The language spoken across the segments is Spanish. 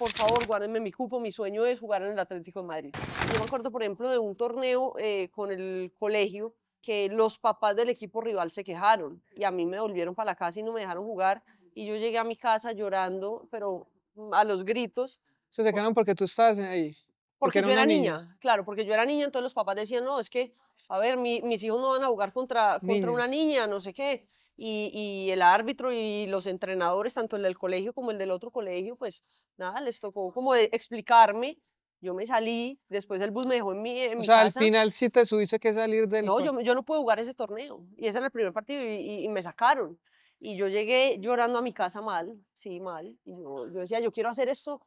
por favor, guárdenme mi cupo, mi sueño es jugar en el Atlético de Madrid. Yo me acuerdo, por ejemplo, de un torneo con el colegio que los papás del equipo rival se quejaron y a mí me volvieron para la casa y no me dejaron jugar y yo llegué a mi casa llorando, pero a los gritos. Se quedaron porque tú estabas ahí, porque Porque era yo una era niña, niña, claro, porque yo era niña, entonces los papás decían, no, es que, a ver, mis hijos no van a jugar contra una niñas. niña, no sé qué. Y el árbitro y los entrenadores, tanto el del colegio como el del otro colegio, pues nada, les tocó como de explicarme. Yo me salí, después el bus me dejó en O mi sea, al casa. final sí te tuviste que salir del... No, yo no pude jugar ese torneo. Y ese era el primer partido y me sacaron. Y yo llegué llorando a mi casa mal, sí, mal. Y yo decía, yo quiero hacer esto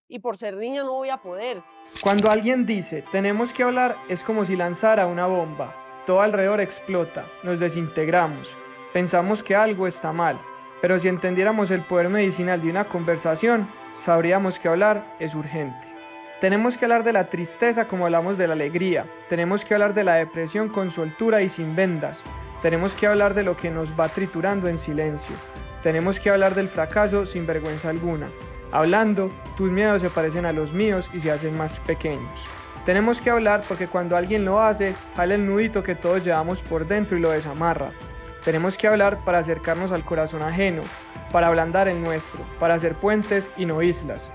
y por ser niña no voy a poder. Cuando alguien dice, tenemos que hablar, es como si lanzara una bomba. Todo alrededor explota, nos desintegramos, pensamos que algo está mal. Pero si entendiéramos el poder medicinal de una conversación, sabríamos que hablar es urgente. Tenemos que hablar de la tristeza como hablamos de la alegría. Tenemos que hablar de la depresión con soltura y sin vendas. Tenemos que hablar de lo que nos va triturando en silencio. Tenemos que hablar del fracaso sin vergüenza alguna. Hablando, tus miedos se parecen a los míos y se hacen más pequeños. Tenemos que hablar porque cuando alguien lo hace, jala el nudito que todos llevamos por dentro y lo desamarra. Tenemos que hablar para acercarnos al corazón ajeno, para ablandar el nuestro, para hacer puentes y no islas,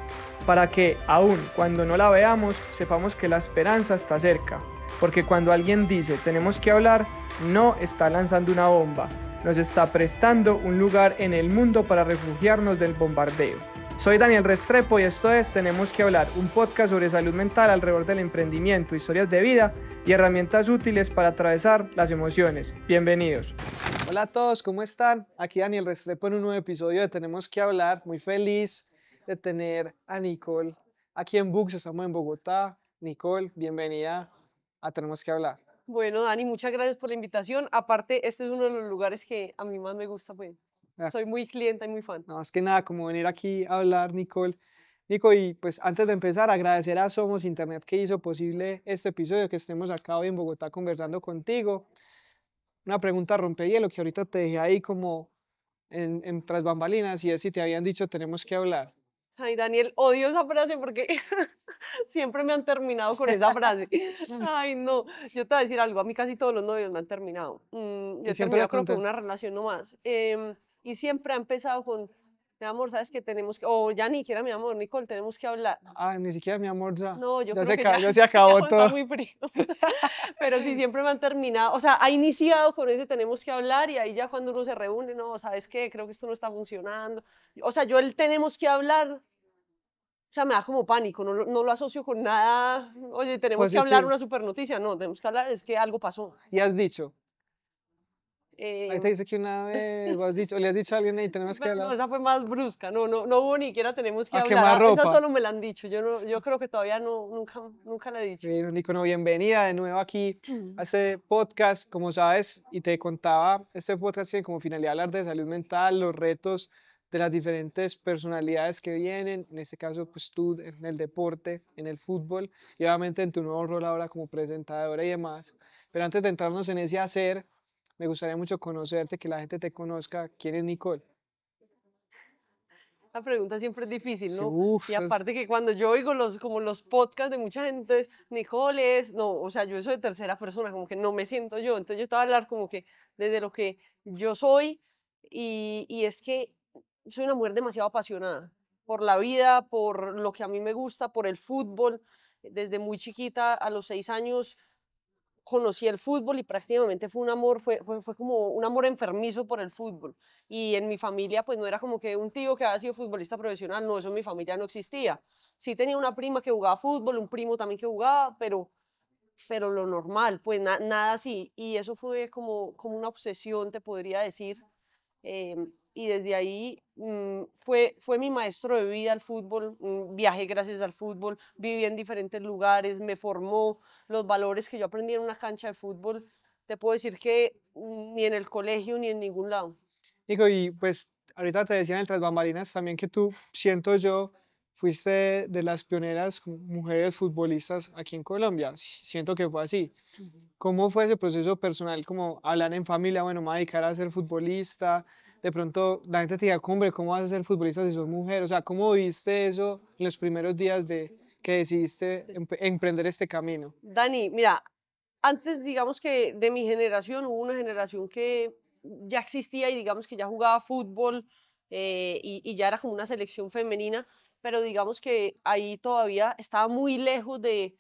para que, aun cuando no la veamos, sepamos que la esperanza está cerca, porque cuando alguien dice tenemos que hablar, no está lanzando una bomba, nos está prestando un lugar en el mundo para refugiarnos del bombardeo. Soy Daniel Restrepo y esto es Tenemos que hablar, un podcast sobre salud mental alrededor del emprendimiento, historias de vida y herramientas útiles para atravesar las emociones. Bienvenidos. Hola a todos, ¿cómo están? Aquí Daniel Restrepo en un nuevo episodio de Tenemos que hablar. Muy feliz de tener a Nicole aquí en Bux, estamos en Bogotá. Nicole, bienvenida a Tenemos que hablar. Bueno, Dani, muchas gracias por la invitación. Aparte, este es uno de los lugares que a mí más me gusta, pues. Soy muy clienta y muy fan. No, es que nada, como venir aquí a hablar, Nicole. Nico, y pues antes de empezar, agradecer a Somos Internet que hizo posible este episodio, que estemos acá hoy en Bogotá conversando contigo. Una pregunta rompehielo que ahorita te dejé ahí como en tras bambalinas y es si te habían dicho tenemos que hablar. Ay, Daniel, odio esa frase porque siempre me han terminado con esa frase. Ay, no, yo te voy a decir algo, a mí casi todos los novios me han terminado. Yo Y he siempre terminado lo creo que conté. una relación nomás. Y siempre ha empezado con, mi amor, ¿sabes qué tenemos que, o ya ni siquiera mi amor, Nicole, tenemos que hablar. Ah, ni siquiera mi amor ya. No, yo Ya creo se que ya, acabó, ya se ya acabó está todo. muy frío. Pero sí, siempre me han terminado, o sea, ha iniciado con ese tenemos que hablar y ahí ya cuando uno se reúne, no, ¿sabes qué? Creo que esto no está funcionando. O sea, yo el tenemos que hablar, o sea, me da como pánico, no lo asocio con nada, oye, tenemos que hablar Positivo. una super noticia, no, tenemos que hablar, es que algo pasó. Y has dicho. Ahí te Eh, dice que una vez, o has dicho, o le has dicho a alguien y tenemos que pero no, hablar. esa fue más brusca, no hubo ni siquiera tenemos que A hablar, quemar esa ropa. solo me la han dicho, yo creo que todavía nunca la he dicho. Bueno, Nico, no, bienvenida de nuevo aquí a este podcast. Como sabes, y te contaba, este podcast tiene como finalidad hablar de salud mental, los retos de las diferentes personalidades que vienen, en este caso, pues tú en el deporte, en el fútbol, y obviamente en tu nuevo rol ahora como presentadora y demás. Pero antes de entrarnos en ese hacer, me gustaría mucho conocerte, que la gente te conozca. ¿Quién es Nicole? La pregunta siempre es difícil, Sí, ¿no? Y uf, aparte que cuando yo oigo como los podcasts de mucha gente, es, Nicole es, no, o sea, yo eso de tercera persona, como que no me siento yo, entonces yo te voy a hablar como que desde lo que yo soy y es que soy una mujer demasiado apasionada por la vida, por lo que a mí me gusta, por el fútbol. Desde muy chiquita, a los 6 años, conocí el fútbol y prácticamente fue un amor, fue como un amor enfermizo por el fútbol. Y en mi familia, pues no era como que un tío que había sido futbolista profesional, no, eso en mi familia no existía. Sí tenía una prima que jugaba fútbol, un primo también que jugaba, pero lo normal, pues nada así. Y eso fue como una obsesión, te podría decir. Y desde ahí fue mi maestro de vida el fútbol, viajé gracias al fútbol, viví en diferentes lugares, me formó los valores que yo aprendí en una cancha de fútbol, te puedo decir que ni en el colegio ni en ningún lado. Nico, y pues ahorita te decía en el Tras Bambalinas también que tú, siento yo, fuiste de las pioneras mujeres futbolistas aquí en Colombia. Siento que fue así. ¿Cómo fue ese proceso personal? Como hablar en familia, bueno, me voy a dedicar a ser futbolista, de pronto la gente te diga, hombre, ¿cómo vas a ser futbolista si sos mujer? O sea, ¿cómo viste eso en los primeros días de que decidiste emprender este camino? Dani, mira, antes digamos que de mi generación hubo una generación que ya existía y digamos que ya jugaba fútbol y ya era como una selección femenina, pero digamos que ahí todavía estaba muy lejos de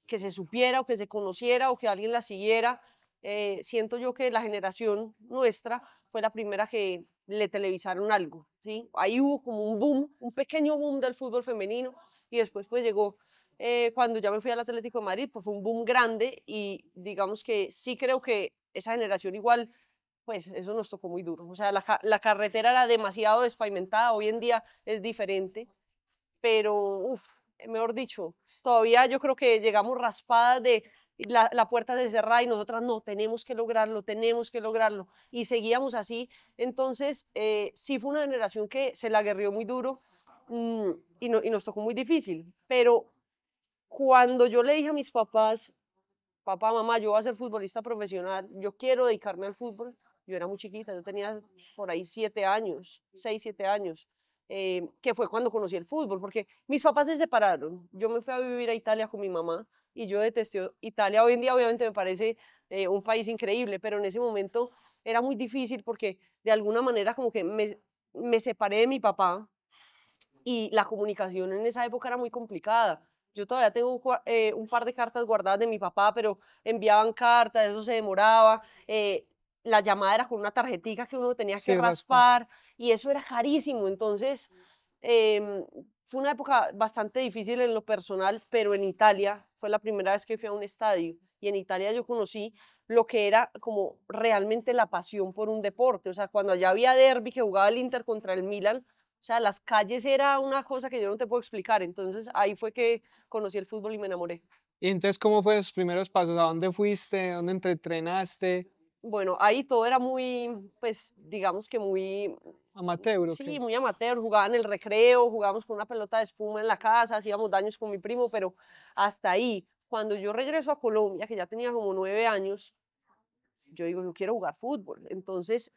que se supiera o que se conociera o que alguien la siguiera. Siento yo que la generación nuestra fue la primera que le televisaron algo, ¿sí? Ahí hubo como un boom, un pequeño boom del fútbol femenino y después pues llegó cuando ya me fui al Atlético de Madrid, pues fue un boom grande y digamos que sí creo que esa generación igual, pues eso nos tocó muy duro. O sea, la carretera era demasiado despavimentada, hoy en día es diferente, pero, uf, mejor dicho, todavía yo creo que llegamos raspadas de la puerta de cerrada y nosotras no, tenemos que lograrlo. Y seguíamos así. Entonces, sí fue una generación que se la guerrió muy duro y nos tocó muy difícil. Pero cuando yo le dije a mis papás, papá, mamá, yo voy a ser futbolista profesional, yo quiero dedicarme al fútbol. Yo era muy chiquita, yo tenía por ahí 7 años, 6, 7 años, que fue cuando conocí el fútbol, porque mis papás se separaron. Yo me fui a vivir a Italia con mi mamá y yo detesté Italia. Hoy en día obviamente me parece un país increíble, pero en ese momento era muy difícil porque de alguna manera como que me separé de mi papá y la comunicación en esa época era muy complicada. Yo todavía tengo un par de cartas guardadas de mi papá, pero enviaban cartas, eso se demoraba. La llamada era con una tarjetica que uno tenía que Sí, raspa. raspar y eso era carísimo. Entonces, fue una época bastante difícil en lo personal, pero en Italia fue la primera vez que fui a un estadio y en Italia yo conocí lo que era como realmente la pasión por un deporte. O sea, cuando allá había derby que jugaba el Inter contra el Milan, o sea, las calles era una cosa que yo no te puedo explicar. Entonces ahí fue que conocí el fútbol y me enamoré. Y entonces, ¿cómo fueron los primeros pasos? ¿A dónde fuiste? ¿Dónde entrenaste? Bueno, ahí todo era muy, pues digamos que muy, ¿Amateur o sí, qué? muy amateur. Jugaba en el recreo, jugábamos con una pelota de espuma en la casa, hacíamos daños con mi primo, pero hasta ahí. Cuando yo regreso a Colombia, que ya tenía como 9 años, yo digo, yo quiero jugar fútbol. Entonces,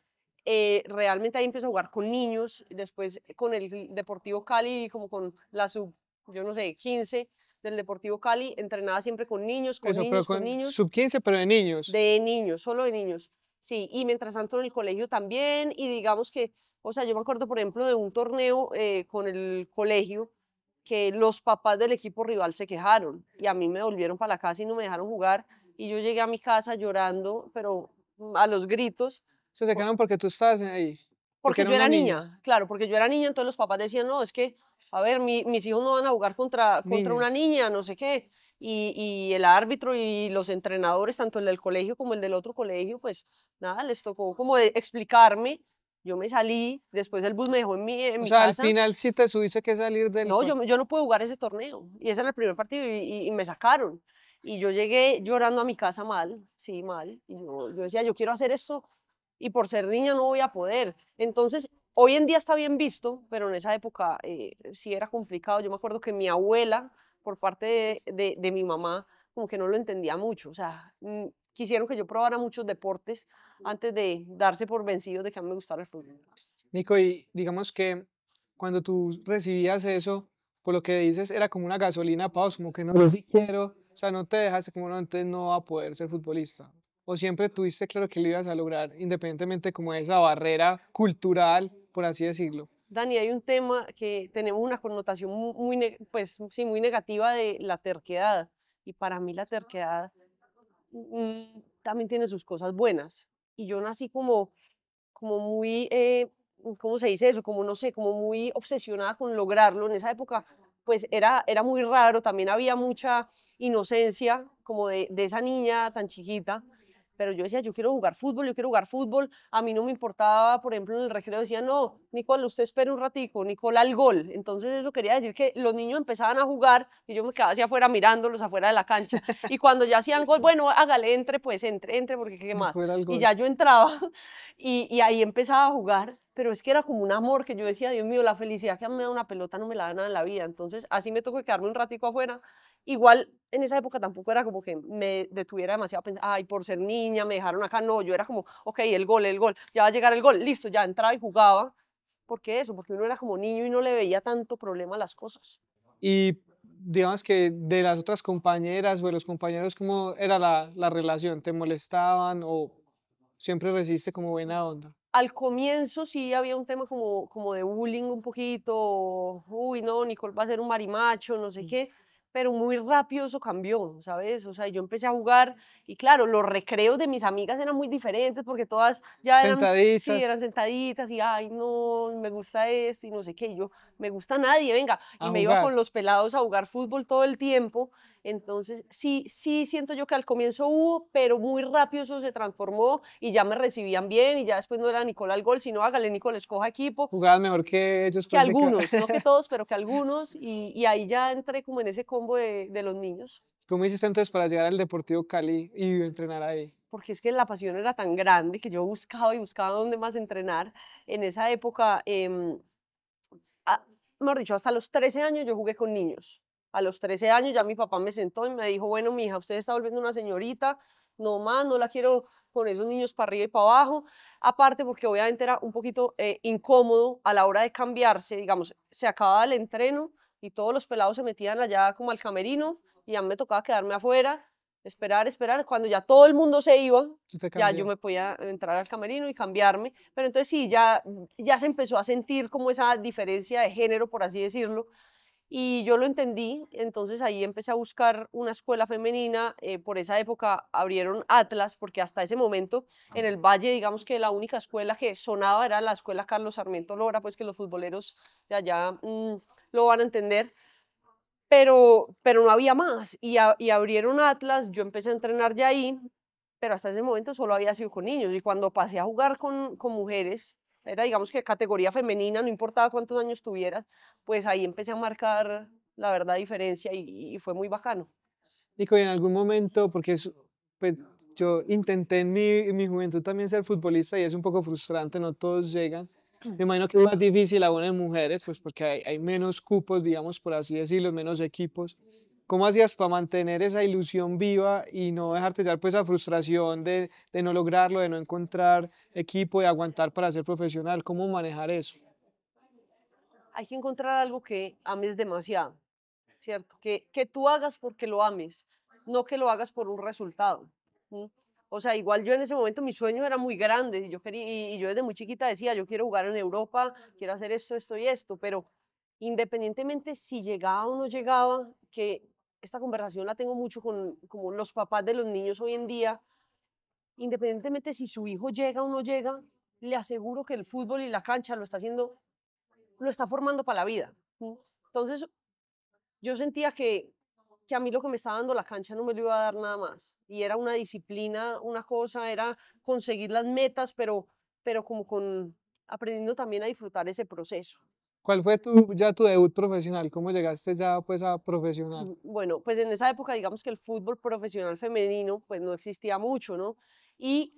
realmente ahí empiezo a jugar con niños, después con el Deportivo Cali, como con la sub, yo no sé, 15 del Deportivo Cali, entrenaba siempre con niños, con Eso, pero niños, con con niños, sub 15 pero de niños. de niños, solo de niños. Sí, y mientras tanto en el colegio también, y digamos que, o sea, yo me acuerdo, por ejemplo, de un torneo con el colegio que los papás del equipo rival se quejaron y a mí me volvieron para la casa y no me dejaron jugar y yo llegué a mi casa llorando, pero a los gritos, Se quedaron porque tú estabas ahí, porque porque era yo una era niña. niña, claro, porque yo era niña, entonces los papás decían, no, es que, a ver, mis hijos no van a jugar contra una Niñas. niña, no sé qué. Y el árbitro y los entrenadores, tanto el del colegio como el del otro colegio, pues nada, les tocó como de explicarme. Yo me salí, después el bus me dejó en O mi sea, al casa. final sí te tuviste que salir del... No, yo no pude jugar ese torneo. Y ese era el primer partido y me sacaron. Y yo llegué llorando a mi casa mal, sí, mal. Y yo decía, yo quiero hacer esto y por ser niña no voy a poder. Entonces, hoy en día está bien visto, pero en esa época sí era complicado. Yo me acuerdo que mi abuela, por parte de mi mamá, como que no lo entendía mucho. O sea, quisieron que yo probara muchos deportes antes de darse por vencidos de que a mí me gustara el fútbol. Nico, y digamos que cuando tú recibías eso, por lo que dices, era como una gasolina para vos, como que no, yo sí quiero, o sea, no te dejaste como no, entonces no va a poder ser futbolista. O siempre tuviste claro que lo ibas a lograr, independientemente como de esa barrera cultural, por así decirlo. Dani, hay un tema que tenemos una connotación pues, sí, muy negativa de la terquedad. Y para mí la terquedad también tiene sus cosas buenas. Y yo nací como muy, ¿cómo se dice eso? Como no sé, como muy obsesionada con lograrlo. En esa época, pues era muy raro, también había mucha inocencia como de esa niña tan chiquita. Pero yo decía, yo quiero jugar fútbol, yo quiero jugar fútbol. A mí no me importaba, por ejemplo, en el recreo decía, no, Nicole, usted espere un ratico, Nicole al gol. Entonces eso quería decir que los niños empezaban a jugar y yo me quedaba hacia afuera mirándolos afuera de la cancha. Y cuando ya hacían gol, bueno, hágale, entre, pues entre, porque qué más. Fuera el Y gol. ya yo entraba y ahí empezaba a jugar, pero es que era como un amor que yo decía, Dios mío, la felicidad que me da una pelota no me la da nada en la vida. Entonces así me tocó quedarme un ratico afuera. Igual en esa época tampoco era como que me detuviera demasiado a pensar, ay, por ser niña me dejaron acá. No, yo era como, ok, el gol, ya va a llegar el gol, listo, ya entraba y jugaba. ¿Por qué eso? Porque uno era como niño y no le veía tanto problema a las cosas. Y digamos que de las otras compañeras o de los compañeros, ¿cómo era la relación? ¿Te molestaban o siempre recibiste como buena onda? Al comienzo sí había un tema como de bullying un poquito, uy, no, Nicole va a ser un marimacho, no sé qué, pero muy rápido eso cambió, ¿sabes? O sea, yo empecé a jugar y claro, los recreos de mis amigas eran muy diferentes porque todas ya eran, sí, Sentaditas eran sentaditas y, ay, no, me gusta este y no sé qué, y yo, me gusta nadie, venga, y a me iba jugar. con los pelados a jugar fútbol todo el tiempo. Entonces, sí siento yo que al comienzo hubo, pero muy rápido eso se transformó y ya me recibían bien y ya después no era Nicola al gol, sino hágale Nicola, escoja equipo, Jugaban mejor que ellos que prácticamente. algunos, no que todos, pero que algunos, y ahí ya entré como en ese combo de los niños, ¿Cómo hiciste entonces para llegar al Deportivo Cali y entrenar ahí? porque es que la pasión era tan grande que yo buscaba y buscaba dónde más entrenar. En esa época, ah, mejor dicho, hasta los 13 años yo jugué con niños. A los 13 años ya mi papá me sentó y me dijo, bueno, mi hija, usted está volviendo una señorita, no más, no la quiero con esos niños para arriba y para abajo. Aparte porque obviamente era un poquito incómodo a la hora de cambiarse, digamos, se acababa el entreno y todos los pelados se metían allá como al camerino y a mí me tocaba quedarme afuera, esperar. Cuando ya todo el mundo se iba, ¿Tú te ya yo cambió? me podía entrar al camerino y cambiarme. Pero entonces sí, ya se empezó a sentir como esa diferencia de género, por así decirlo, y yo lo entendí, entonces ahí empecé a buscar una escuela femenina, por esa época abrieron Atlas, porque hasta ese momento en el Valle, digamos que la única escuela que sonaba era la escuela Carlos Sarmiento Lora, pues que los futboleros de allá lo van a entender, pero no había más, y abrieron Atlas, yo empecé a entrenar ya ahí, pero hasta ese momento solo había sido con niños, y cuando pasé a jugar con mujeres, era digamos que categoría femenina, no importaba cuántos años tuvieras, pues ahí empecé a marcar la verdad diferencia y fue muy bacano. Nico, y en algún momento, porque pues, yo intenté en mi juventud también ser futbolista y es un poco frustrante, no todos llegan. Me imagino que es más difícil aún en mujeres, pues porque hay menos cupos, digamos, por así decirlo, menos equipos. ¿Cómo hacías para mantener esa ilusión viva y no dejarte llevar pues esa frustración de no lograrlo, de no encontrar equipo, de aguantar para ser profesional? ¿Cómo manejar eso? Hay que encontrar algo que ames demasiado, ¿cierto? Que tú hagas porque lo ames, no que lo hagas por un resultado. ¿M? O sea, igual yo en ese momento mi sueño era muy grande y yo, quería, y yo desde muy chiquita decía, yo quiero jugar en Europa, quiero hacer esto y esto, pero independientemente si llegaba o no llegaba, que esta conversación la tengo mucho con como los papás de los niños hoy en día, independientemente si su hijo llega o no llega, le aseguro que el fútbol y la cancha lo está haciendo, lo está formando para la vida. ¿M? Entonces, yo sentía que a mí lo que me estaba dando la cancha no me lo iba a dar nada más. Y era una disciplina, una cosa, era conseguir las metas, pero como con aprendiendo también a disfrutar ese proceso. ¿Cuál fue ya tu debut profesional? ¿Cómo llegaste ya pues a profesional? Bueno, pues en esa época, digamos que el fútbol profesional femenino, pues no existía mucho, ¿no? Y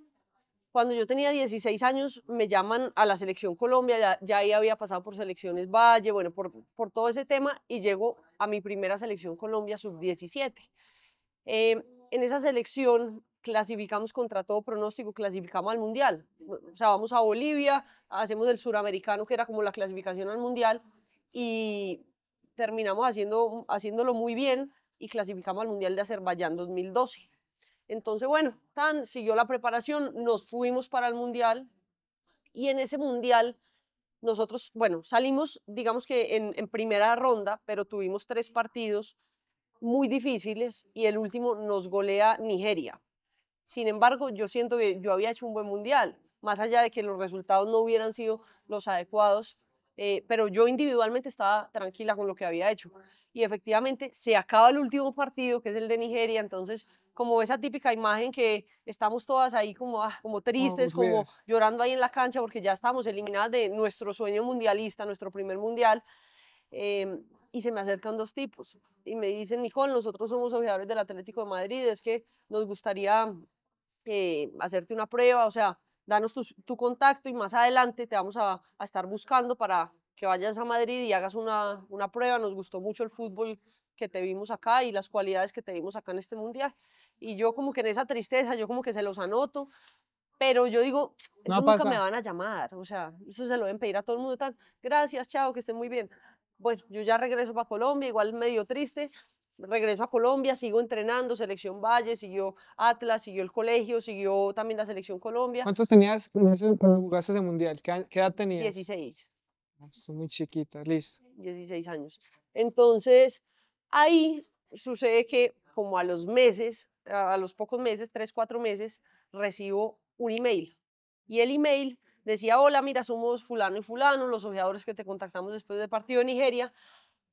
cuando yo tenía 16 años, me llaman a la Selección Colombia, ya ahí había pasado por Selecciones Valle, bueno, por todo ese tema, y llego a mi primera Selección Colombia sub-17. En esa selección clasificamos contra todo pronóstico, clasificamos al Mundial. O sea, vamos a Bolivia, hacemos el suramericano, que era como la clasificación al Mundial, y terminamos haciéndolo muy bien y clasificamos al Mundial de Azerbaiyán 2012. Entonces, bueno, siguió la preparación, nos fuimos para el Mundial y en ese Mundial nosotros, bueno, salimos, digamos que en primera ronda, pero tuvimos 3 partidos muy difíciles y el último nos golea Nigeria. Sin embargo, yo siento que yo había hecho un buen Mundial, más allá de que los resultados no hubieran sido los adecuados, pero yo individualmente estaba tranquila con lo que había hecho. Y efectivamente se acaba el último partido, que es el de Nigeria, entonces como esa típica imagen que estamos todas ahí como, como tristes, como Aburridas. llorando ahí en la cancha porque ya estamos eliminadas de nuestro sueño mundialista, nuestro primer mundial. Y se me acercan dos tipos y me dicen, Nicole, nosotros somos ojeadores del Atlético de Madrid, es que nos gustaría hacerte una prueba, o sea, danos tu contacto y más adelante te vamos a estar buscando para que vayas a Madrid y hagas una prueba. Nos gustó mucho el fútbol que te vimos acá y las cualidades que te vimos acá en este mundial. Y yo como que en esa tristeza, yo como que se los anoto, pero yo digo, No eso va a nunca me pasar. van a llamar, o sea, eso se lo deben pedir a todo el mundo, tan, gracias, chao, que estén muy bien. Bueno, yo ya regreso para Colombia, igual medio triste, regreso a Colombia, sigo entrenando, Selección Valle, siguió Atlas, siguió el colegio, siguió también la Selección Colombia, ¿Cuántos tenías cuando jugaste ese mundial? ¿Qué edad tenías? 16, Son muy chiquitas, listo. 16 años. Entonces, ahí sucede que como a los meses, a los pocos meses, 3, 4 meses, recibo un email. Y el email decía, hola, mira, somos fulano y fulano, los ojeadores que te contactamos después del partido de Nigeria,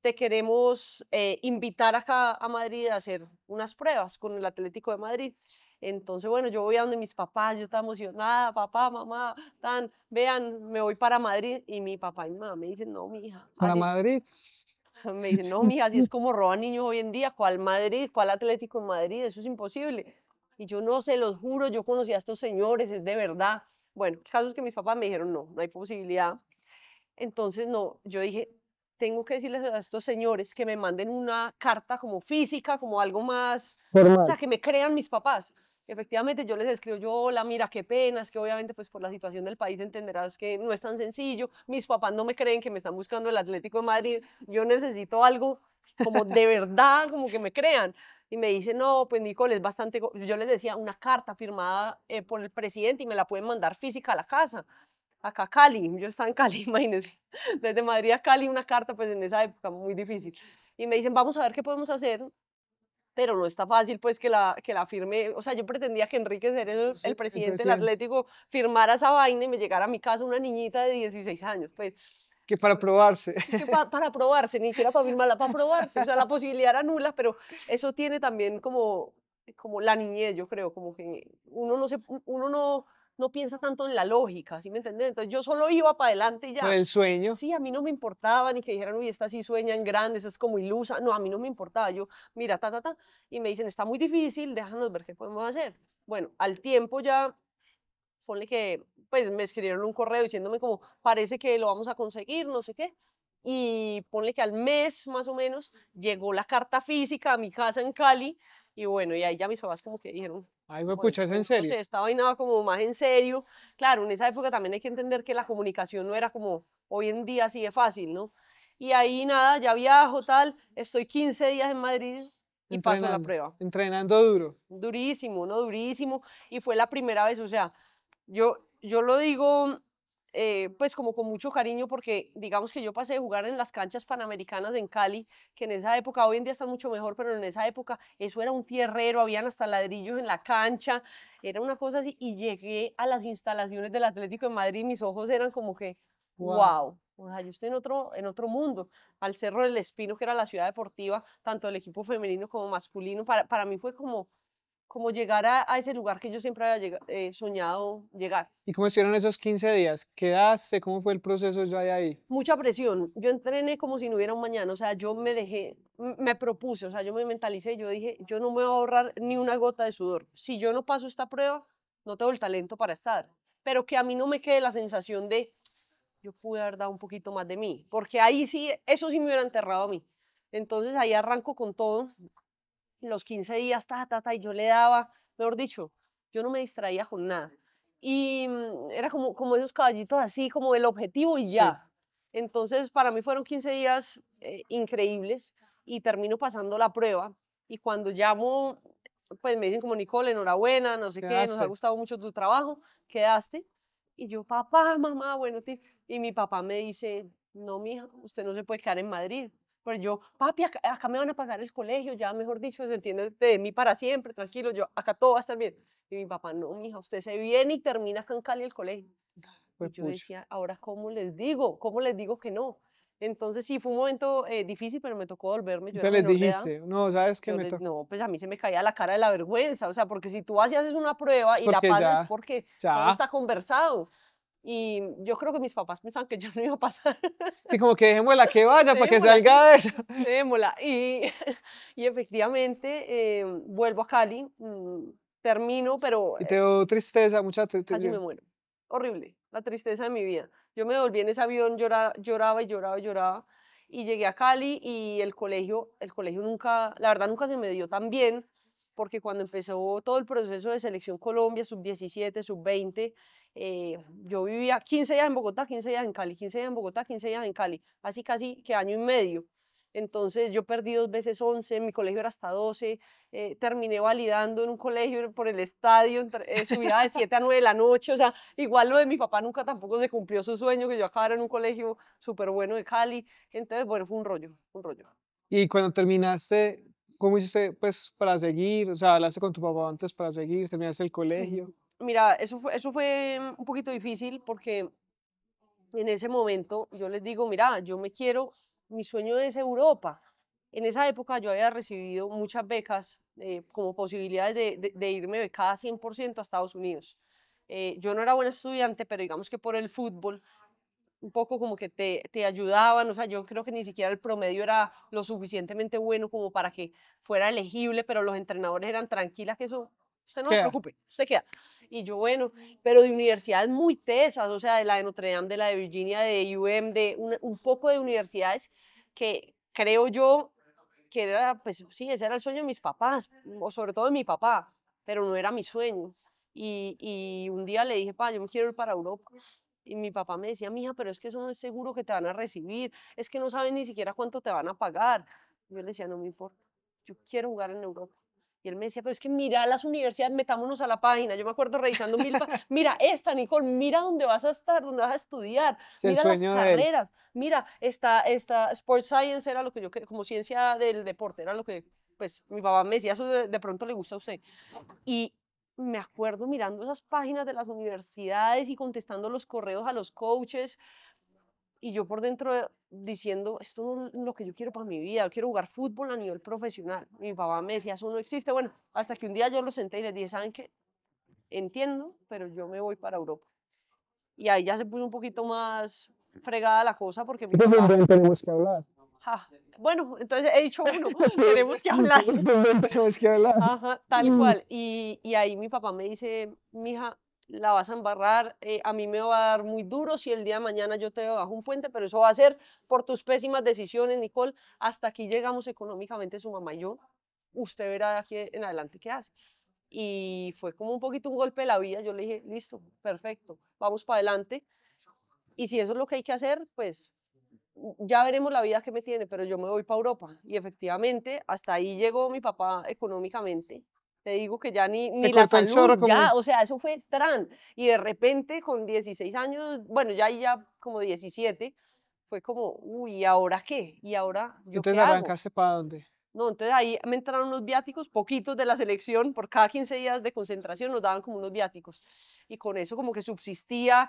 te queremos invitar acá a Madrid a hacer unas pruebas con el Atlético de Madrid. Entonces, bueno, yo voy a donde mis papás, yo estaba emocionada, papá, mamá, tan, vean, me voy para Madrid. Y mi papá y mi mamá me dicen, no, mi hija, Para así, Madrid. me dicen, no, mija, así es como roban niños hoy en día, ¿cuál Madrid? ¿Cuál Atlético en Madrid? Eso es imposible. Y yo no se los juro, yo conocí a estos señores, es de verdad. Bueno, el caso es que mis papás me dijeron, no, no hay posibilidad. Entonces, no, yo dije, tengo que decirles a estos señores que me manden una carta como física, como algo más, o Formal. sea, que me crean mis papás. Efectivamente, yo les escribo, yo, hola, mira, qué pena, es que obviamente pues por la situación del país entenderás que no es tan sencillo, mis papás no me creen que me están buscando el Atlético de Madrid, yo necesito algo como de verdad, como que me crean. Y me dicen, no, pues Nicole, es bastante, yo les decía, una carta firmada por el presidente y me la pueden mandar física a la casa acá a Cali, yo estaba en Cali, imagínense, desde Madrid a Cali una carta, pues en esa época muy difícil. Y me dicen, vamos a ver qué podemos hacer, pero no está fácil pues que la firme, o sea, yo pretendía que Enrique Cerezo, Sí, el el presidente del presidente. Atlético, firmara esa vaina y me llegara a mi casa una niñita de 16 años, pues, Que para probarse. que para probarse, ni siquiera para firmarla, para probarse, o sea, la posibilidad era nula, pero eso tiene también como la niñez, yo creo, como que uno no piensa tanto en la lógica, ¿sí me entiendes? Entonces yo solo iba para adelante y Con ya. el sueño. Sí, a mí no me importaba ni que dijeran, uy, esta sí sueña en grande, esta es como ilusa. No, a mí no me importaba. Yo, mira, ta, ta, ta. Y me dicen, está muy difícil, déjanos ver qué podemos hacer. Bueno, al tiempo ya, ponle que, pues me escribieron un correo diciéndome como, parece que lo vamos a conseguir, no sé qué. Y ponle que al mes más o menos llegó la carta física a mi casa en Cali. Y bueno, y ahí ya mis papás como que dijeron, Ay, fue bueno, pucha, ¿es en no serio? sé, esta vaina va como más en serio. Claro, en esa época también hay que entender que la comunicación no era como hoy en día así de fácil, ¿no? Y ahí nada, ya viajo, tal, estoy 15 días en Madrid y paso la Entrenando. prueba. Entrenando duro. Durísimo, ¿no? Durísimo. Y fue la primera vez, o sea, yo lo digo pues como con mucho cariño porque digamos que yo pasé de jugar en las canchas panamericanas en Cali, que en esa época, hoy en día está mucho mejor, pero en esa época eso era un tierrero, habían hasta ladrillos en la cancha, era una cosa así, y llegué a las instalaciones del Atlético de Madrid y mis ojos eran como que, Wow. wow. O sea, yo estoy en otro mundo, al Cerro del Espino, que era la ciudad deportiva, tanto el equipo femenino como masculino, para mí fue como llegar a ese lugar que yo siempre había soñado llegar. ¿Y cómo estuvieron esos 15 días? ¿Quedaste? ¿Cómo fue el proceso ya de ahí? Mucha presión. Yo entrené como si no hubiera un mañana, o sea, yo me dejé, me propuse, o sea, yo me mentalicé, yo dije, yo no me voy a ahorrar ni una gota de sudor. Si yo no paso esta prueba, no tengo el talento para estar. Pero que a mí no me quede la sensación de, yo pude haber dado un poquito más de mí, porque ahí sí, eso sí me hubiera enterrado a mí. Entonces ahí arranco con todo, los 15 días, y yo le daba, mejor dicho, yo no me distraía con nada. Y era como esos caballitos así, como el objetivo y Sí. ya. Entonces, para mí fueron 15 días increíbles y termino pasando la prueba. Y cuando llamo, pues me dicen como, Nicole, enhorabuena, no sé qué, nos ha Quedaste. gustado mucho tu trabajo, quedaste. Y yo, papá, mamá, bueno, y mi papá me dice, no, mija, usted no se puede quedar en Madrid. Pero yo, papi, acá me van a pagar el colegio, ya mejor dicho, se entiende de mí para siempre, tranquilo, yo, acá todo va a estar bien. Y mi papá, no, mija, usted se viene y termina acá en Cali el colegio. Y yo Juepucha. decía, ahora, ¿cómo les digo? ¿Cómo les digo que no? Entonces sí, fue un momento difícil, pero me tocó volverme, yo era Entonces les menor de edad. dijiste, no, ¿sabes qué Yo me les, toca? no, pues a mí se me caía la cara de la vergüenza, o sea, porque si tú vas y haces una prueba Es y la porque pasas es ya, porque todo ya. está conversado. Y yo creo que mis papás pensaban que yo no iba a pasar. Y como que dejémosla que vaya para que Démosla, sí, salga de eso. démosla. Y, y efectivamente vuelvo a Cali, termino, pero Y te dio tristeza, mucha casi tristeza. me muero. Horrible, la tristeza de mi vida. Yo me volví en ese avión, lloraba y lloraba y lloraba. Y llegué a Cali y el colegio nunca, la verdad nunca se me dio tan bien, porque cuando empezó todo el proceso de selección Colombia, sub 17, sub 20, yo vivía 15 días en Bogotá, 15 días en Cali, 15 días en Bogotá, 15 días en Cali, así casi que año y medio. Entonces yo perdí 2 veces 11, mi colegio era hasta 12, terminé validando en un colegio por el estadio, subida de 7 a 9 de la noche, o sea, igual lo de mi papá nunca tampoco se cumplió su sueño, que yo acabara en un colegio súper bueno de Cali, entonces, bueno, fue un rollo, un rollo. Y cuando terminaste, ¿cómo hiciste pues para seguir? O sea, hablaste con tu papá antes para seguir, terminaste el colegio. Mira, eso fue un poquito difícil porque en ese momento yo les digo, mira, yo me quiero, mi sueño es Europa. En esa época yo había recibido muchas becas como posibilidades de irme becada 100% a Estados Unidos. Yo no era buena estudiante, pero digamos que por el fútbol un poco como que te ayudaban, o sea, yo creo que ni siquiera el promedio era lo suficientemente bueno como para que fuera elegible, pero los entrenadores eran tranquilas que eso, usted no se ¿Qué? preocupe, usted queda. Y yo, bueno, pero de universidades muy tesas, o sea, de la de Notre Dame, de la de Virginia, de UM, de un poco de universidades que creo yo que era, pues sí, ese era el sueño de mis papás, o sobre todo de mi papá, pero no era mi sueño. Y un día le dije, pa, yo me quiero ir para Europa. Y mi papá me decía, mija, pero es que eso no es seguro que te van a recibir, es que no saben ni siquiera cuánto te van a pagar. Yo le decía, no me importa, yo quiero jugar en Europa. Y él me decía, pero es que mira las universidades, metámonos a la página. Yo me acuerdo revisando mira esta, Nicole, mira dónde vas a estar, dónde vas a estudiar, Es el mira las sueño de él. carreras, mira, esta Sports Science era lo que yo, como ciencia del deporte, era lo que, pues, mi papá me decía, eso de pronto le gusta a usted. Y me acuerdo mirando esas páginas de las universidades y contestando los correos a los coaches y yo por dentro diciendo, esto no es lo que yo quiero para mi vida, yo quiero jugar fútbol a nivel profesional. Mi papá me decía, eso no existe. Bueno, hasta que un día yo lo senté y les dije, ¿saben qué? Entiendo, pero yo me voy para Europa. Y ahí ya se puso un poquito más fregada la cosa porque mi papá, Tenemos que hablar. ja, bueno, entonces he dicho uno, tenemos que hablar. Tenemos que hablar. Ajá, tal cual. Y ahí mi papá me dice, mija, la vas a embarrar, a mí me va a dar muy duro si el día de mañana yo te bajo un puente, pero eso va a ser por tus pésimas decisiones, Nicole. Hasta aquí llegamos económicamente su mamá y yo. Usted verá de aquí en adelante qué hace. Y fue como un poquito un golpe de la vida. Yo le dije, listo, perfecto, vamos para adelante. Y si eso es lo que hay que hacer, pues ya veremos la vida que me tiene, pero yo me voy para Europa. Y efectivamente, hasta ahí llegó mi papá económicamente. Te digo que ya Te ni la cortó el salud, chorro como... ya, o sea, eso fue tran. Y de repente, con 16 años, bueno, ya ahí ya como 17, fue como, uy, ¿y ahora qué? ¿Y ahora yo qué Entonces hago? arrancaste para dónde. No, entonces ahí me entraron unos viáticos, poquitos de la selección, por cada 15 días de concentración nos daban como unos viáticos. Y con eso como que subsistía,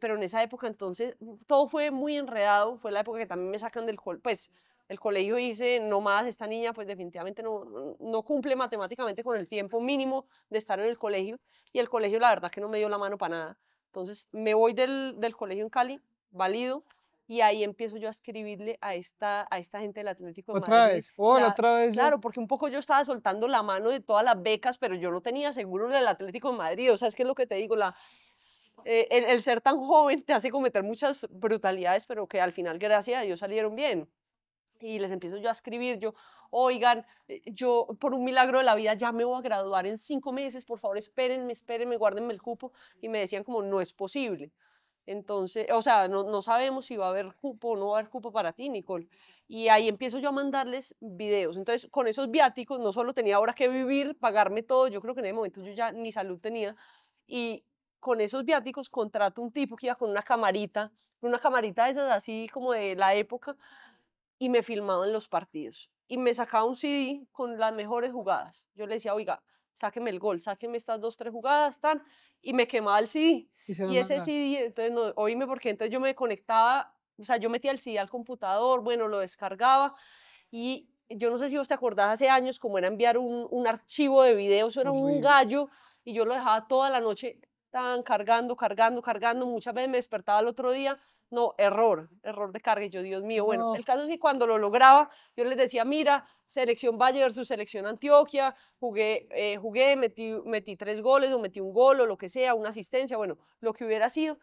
pero en esa época entonces todo fue muy enredado, fue la época que también me sacan del colegio, pues el colegio dice, no más, esta niña pues definitivamente no cumple matemáticamente con el tiempo mínimo de estar en el colegio, y el colegio la verdad que no me dio la mano para nada. Entonces me voy del colegio en Cali, válido, y ahí empiezo yo a escribirle a esta gente del Atlético de Otra Madrid. vez. Hola, otra vez yo. Claro, porque un poco yo estaba soltando la mano de todas las becas, pero yo no tenía seguro en el Atlético de Madrid. O sea, es que es lo que te digo, el ser tan joven te hace cometer muchas brutalidades, pero que al final, gracias a Dios, salieron bien. Y les empiezo yo a escribir, yo, oigan, yo por un milagro de la vida ya me voy a graduar en 5 meses, por favor, espérenme, guárdenme el cupo. Y me decían como, no es posible. Entonces, o sea, no sabemos si va a haber cupo o no va a haber cupo para ti, Nicole. Y ahí empiezo yo a mandarles videos. Entonces, con esos viáticos, no solo tenía ahora que vivir, pagarme todo, yo creo que en ese momento yo ya ni salud tenía. Y con esos viáticos contrato un tipo que iba con una camarita de esas así como de la época, y me filmaban los partidos. Y me sacaba un CD con las mejores jugadas. Yo le decía, oiga, sáqueme el gol, sáqueme estas 2, 3 jugadas, tan, y me quemaba el CD. Y se lo Y ese mandaba. CD, entonces, no, oíme, porque entonces yo me conectaba, o sea, yo metía el CD al computador, bueno, lo descargaba, y yo no sé si vos te acordás hace años cómo era enviar un archivo de video, eso era un Horrible. gallo, y yo lo dejaba toda la noche tan cargando, cargando, cargando, muchas veces me despertaba el otro día, no, error de carga, y yo, Dios mío, bueno, No. el caso es que cuando lo lograba, yo les decía, mira, selección Valle versus selección Antioquia, jugué, metí 3 goles, o metí un gol, o lo que sea, una asistencia, bueno, lo que hubiera sido,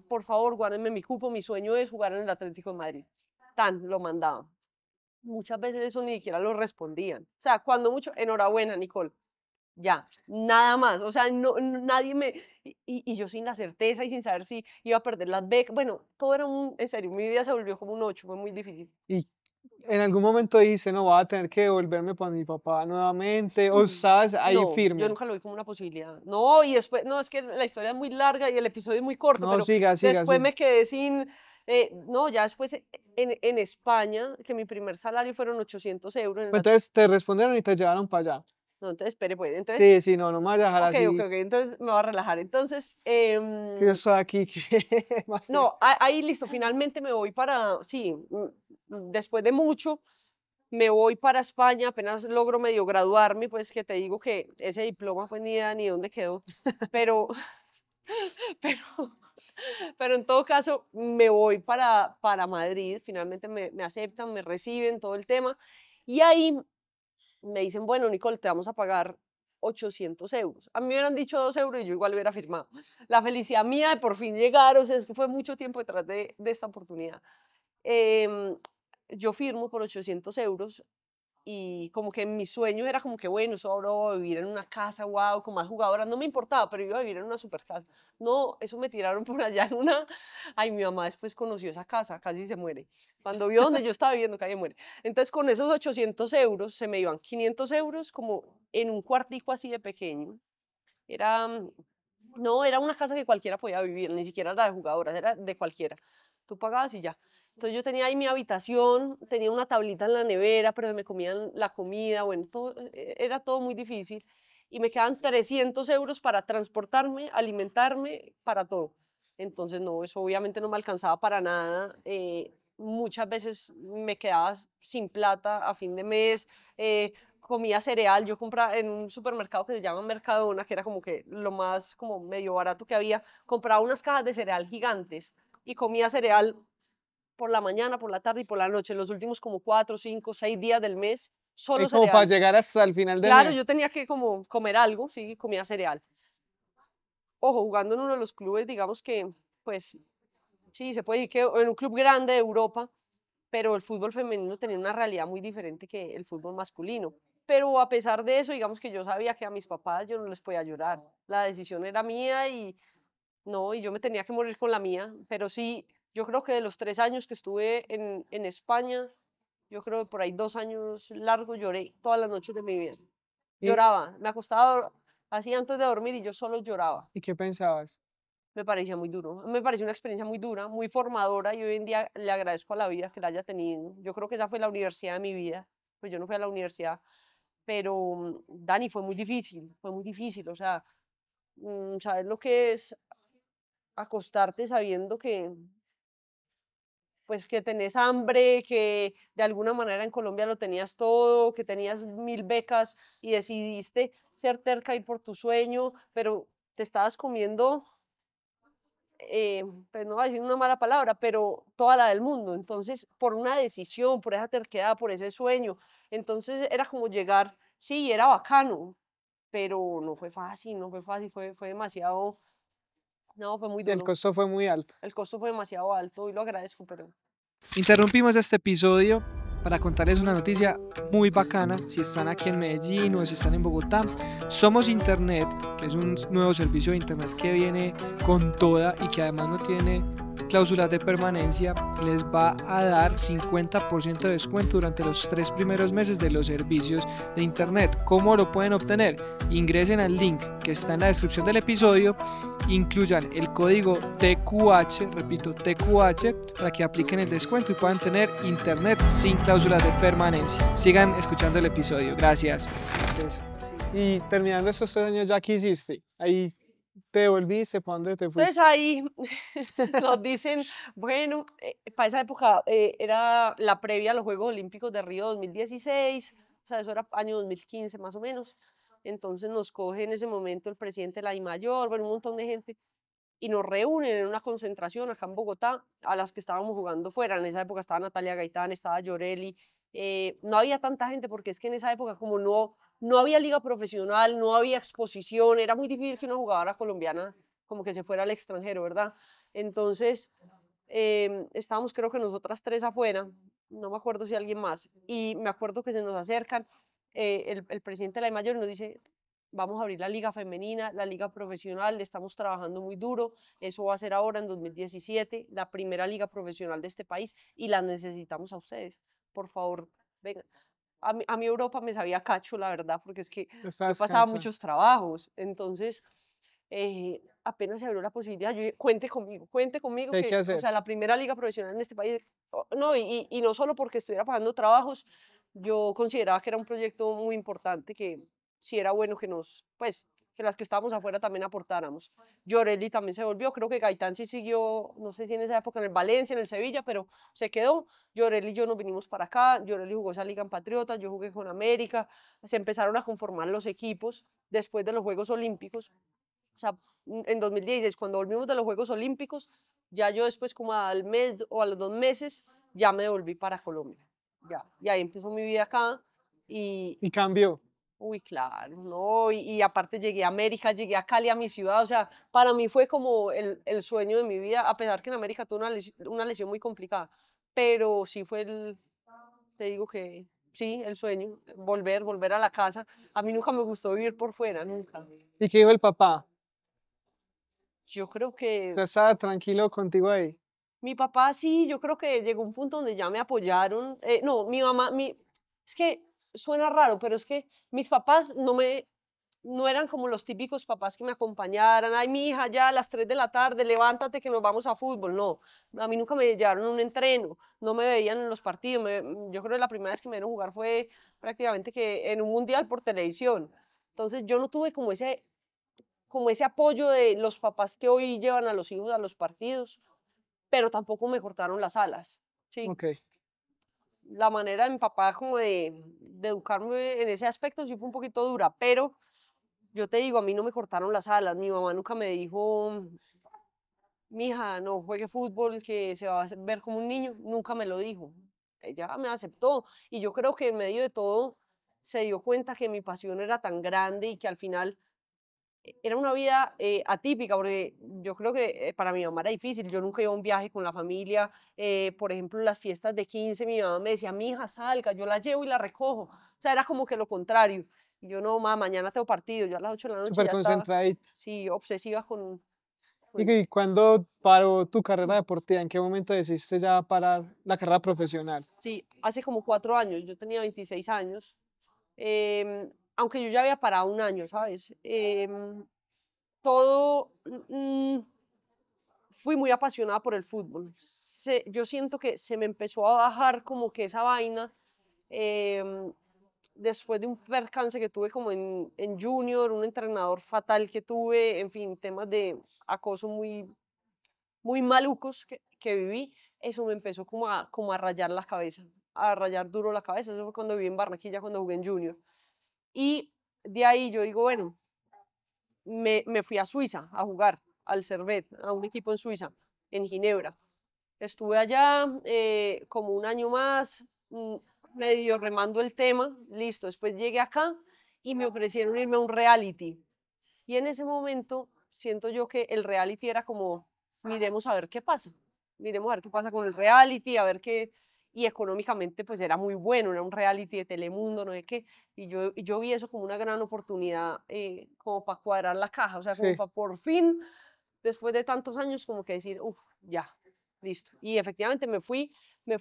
por favor, guárdenme mi cupo, mi sueño es jugar en el Atlético de Madrid, tan, lo mandaba. Muchas veces eso ni siquiera lo respondían. O sea, cuando mucho, enhorabuena, Nicole. Ya, nada más. O sea, nadie me. Y yo sin la certeza y sin saber si iba a perder las becas. Bueno, todo era en serio, mi vida se volvió como un 8, fue muy difícil. Y en algún momento dice, no, voy a tener que devolverme para mi papá nuevamente, o sabes, ahí No, yo firme. nunca lo vi como una posibilidad. No, y después, no, es que la historia es muy larga y el episodio es muy corto, No, pero siga, siga, después siga. me quedé sin. No, ya después en España, que mi primer salario fueron 800 euros. Pues entonces te respondieron y te llevaron para allá. No, entonces, espere, pues. Entonces, Sí, sí, no, no me vayas a dejar ok, ok, así, ok, entonces me voy a relajar. Entonces, que yo estoy aquí. Más bien. no, ahí listo, finalmente me voy para, sí, después de mucho, me voy para España, apenas logro medio graduarme, pues que te digo que ese diploma pues ni idea ni dónde quedó, pero, pero, pero en todo caso me voy para Madrid, finalmente me aceptan, me reciben, todo el tema, y ahí me dicen, bueno, Nicole, te vamos a pagar 800 euros. A mí me hubieran dicho 2 euros y yo igual hubiera firmado. La felicidad mía de por fin llegar, o sea, es que fue mucho tiempo detrás de esta oportunidad. Em, yo firmo por 800 euros y como que mi sueño era como que, bueno, eso ahora voy a vivir en una casa, wow, con más jugadoras, no me importaba, pero iba a vivir en una super casa. No, eso me tiraron por allá en una. Ay, mi mamá después conoció esa casa, casi se muere. Cuando vio donde yo estaba viviendo, casi se muere. Entonces, con esos 800 euros, se me iban 500 euros como en un cuartico así de pequeño. Era, no, era una casa que cualquiera podía vivir, ni siquiera era de jugadoras, era de cualquiera. Tú pagabas y ya. Entonces yo tenía ahí mi habitación, tenía una tablita en la nevera, pero me comían la comida, bueno, todo, era todo muy difícil. Y me quedaban 300 euros para transportarme, alimentarme, para todo. Entonces, no, eso obviamente no me alcanzaba para nada. Muchas veces me quedaba sin plata a fin de mes. Comía cereal, yo compraba en un supermercado que se llama Mercadona, que era como que lo más como medio barato que había, compraba unas cajas de cereal gigantes y comía cereal por la mañana, por la tarde y por la noche, los últimos como 4, 5, 6 días del mes, solo Es como para cereal. llegar hasta el final del Claro, mes. yo tenía que como comer algo, sí, comía cereal. Ojo, jugando en uno de los clubes, digamos que, pues, sí, se puede decir que en un club grande de Europa, pero el fútbol femenino tenía una realidad muy diferente que el fútbol masculino. Pero a pesar de eso, digamos que yo sabía que a mis papás yo no les podía llorar. La decisión era mía y no, y yo me tenía que morir con la mía. Pero sí, yo creo que de los 3 años que estuve en España, yo creo que por ahí 2 años largos lloré todas las noches de mi vida. ¿Y, Lloraba, me acostaba así antes de dormir y yo solo lloraba. y qué pensabas? Me parecía muy duro. Me pareció una experiencia muy dura, muy formadora y hoy en día le agradezco a la vida que la haya tenido. Yo creo que esa fue la universidad de mi vida. Pues yo no fui a la universidad, pero Dani, fue muy difícil. O sea, ¿sabes lo que es acostarte sabiendo que, pues, que tenés hambre, que de alguna manera en Colombia lo tenías todo, que tenías 1000 becas y decidiste ser terca y por tu sueño, pero te estabas comiendo pues no voy a decir una mala palabra, pero toda la del mundo. Entonces, por una decisión, por esa terquedad, por ese sueño. Entonces era como llegar, sí, era bacano, pero no fue fácil, no fue fácil, fue demasiado, no, fue muy Sí, el duro. costo fue muy alto. El costo fue demasiado alto y lo agradezco, pero Interrumpimos este episodio para contarles una noticia muy bacana. Si están aquí en Medellín o si están en Bogotá, Somos Internet, que es un nuevo servicio de internet que viene con toda y que además no tiene cláusulas de permanencia, les va a dar 50% de descuento durante los 3 primeros meses de los servicios de internet. ¿Cómo lo pueden obtener? Ingresen al link que está en la descripción del episodio, incluyan el código TQH, repito, TQH, para que apliquen el descuento y puedan tener internet sin cláusulas de permanencia. Sigan escuchando el episodio. Gracias. Eso. Y terminando estos 3 años, ¿ya qué hiciste? Ahí te devolviste, ¿para dónde te Entonces fuiste? ahí nos dicen, bueno, para esa época era la previa a los Juegos Olímpicos de Río 2016, o sea, eso era año 2015 más o menos. Entonces nos coge en ese momento el presidente de la DIMAYOR, bueno, un montón de gente, y nos reúnen en una concentración acá en Bogotá, a las que estábamos jugando fuera. En esa época estaba Natalia Gaitán, estaba Llorelli, no había tanta gente porque es que en esa época como no había liga profesional, no había exposición, era muy difícil que una jugadora colombiana como que se fuera al extranjero, ¿verdad? Entonces, estábamos creo que nosotras tres afuera, no me acuerdo si alguien más, y me acuerdo que se nos acercan, el presidente de la DIMAYOR nos dice, vamos a abrir la liga femenina, la liga profesional, le estamos trabajando muy duro, eso va a ser ahora en 2017, la primera liga profesional de este país y la necesitamos a ustedes, por favor, vengan. A mí Europa me sabía cacho, la verdad, porque es que yo Estabas pasaba cansada. muchos trabajos, entonces apenas se abrió la posibilidad, yo dije, cuente conmigo, ¿Qué hay que que, o hacer? sea, la primera liga profesional en este país, no, y no solo porque estuviera pagando trabajos, yo consideraba que era un proyecto muy importante, que sí era bueno que pues, que las que estábamos afuera también aportáramos. Llorelli también se volvió, creo que Gaitán sí siguió, no sé si en esa época en el Valencia, en el Sevilla, pero se quedó. Llorelli y yo nos vinimos para acá, Llorelli jugó esa liga en Patriotas, yo jugué con América, se empezaron a conformar los equipos después de los Juegos Olímpicos. O sea, en 2016, cuando volvimos de los Juegos Olímpicos, ya yo después como al mes o a los 2 meses, ya me devolví para Colombia. Ya, y ahí empezó mi vida acá y, Y cambió. uy, claro, ¿no? Y aparte llegué a América, llegué a Cali, a mi ciudad, o sea, para mí fue como el sueño de mi vida, a pesar que en América tuve una lesión muy complicada, pero sí fue te digo que sí, el sueño, volver a la casa. A mí nunca me gustó vivir por fuera, nunca. ¿Y qué dijo el papá? Yo creo O que sea, estaba tranquilo contigo ahí. mi papá sí, yo creo que llegó un punto donde ya me apoyaron. No, mi mamá, es que suena raro, pero es que mis papás no eran como los típicos papás que me acompañaran. Ay, mi hija, ya a las 3 de la tarde, levántate que nos vamos a fútbol. No, a mí nunca me llevaron a un entreno, no me veían en los partidos. Yo creo que la primera vez que me vieron jugar fue prácticamente que en un mundial por televisión. Entonces yo no tuve como ese apoyo de los papás que hoy llevan a los hijos a los partidos, pero tampoco me cortaron las alas, ¿sí? Ok. La manera de mi papá como de educarme en ese aspecto sí fue un poquito dura, pero yo te digo, a mí no me cortaron las alas, mi mamá nunca me dijo, mija, no juegue fútbol, que se va a ver como un niño, nunca me lo dijo. Ella me aceptó y yo creo que en medio de todo se dio cuenta que mi pasión era tan grande y que al final era una vida atípica, porque yo creo que para mi mamá era difícil. Yo nunca iba a un viaje con la familia. Por ejemplo, en las fiestas de 15, mi mamá me decía, mi hija, salga, yo la llevo y la recojo. O sea, era como que lo contrario. Y yo, no, mamá, mañana tengo partido. Yo a las 8 de la noche Súper ya estaba, concentradito. sí, obsesiva con ¿Y cuándo paró tu carrera deportiva? ¿En qué momento decidiste ya parar la carrera profesional? Sí, hace como 4 años. Yo tenía 26 años. Aunque yo ya había parado un año, ¿sabes? Todo... fui muy apasionada por el fútbol. Yo siento que se me empezó a bajar como que esa vaina em, después de un percance que tuve como en Junior, un entrenador fatal que tuve, en fin, temas de acoso muy malucos que viví, eso me empezó como a rayar la cabeza, a rayar duro la cabeza. Eso fue cuando viví en Barranquilla, cuando jugué en Junior. Y de ahí yo digo, bueno, me fui a Suiza a jugar, al Servet, a un equipo en Suiza, en Ginebra. Estuve allá como un año más, medio remando el tema, listo. Después llegué acá y me ofrecieron irme a un reality. Y en ese momento siento yo que el reality era como, miremos a ver qué pasa, miremos a ver qué pasa con el reality, a ver qué, y económicamente pues era muy bueno, era un reality de Telemundo, no sé qué, y yo vi eso como una gran oportunidad, como para cuadrar la caja, o sea, como Sí. para por fin, después de tantos años, como que decir, uff, ya, listo. Y efectivamente me fui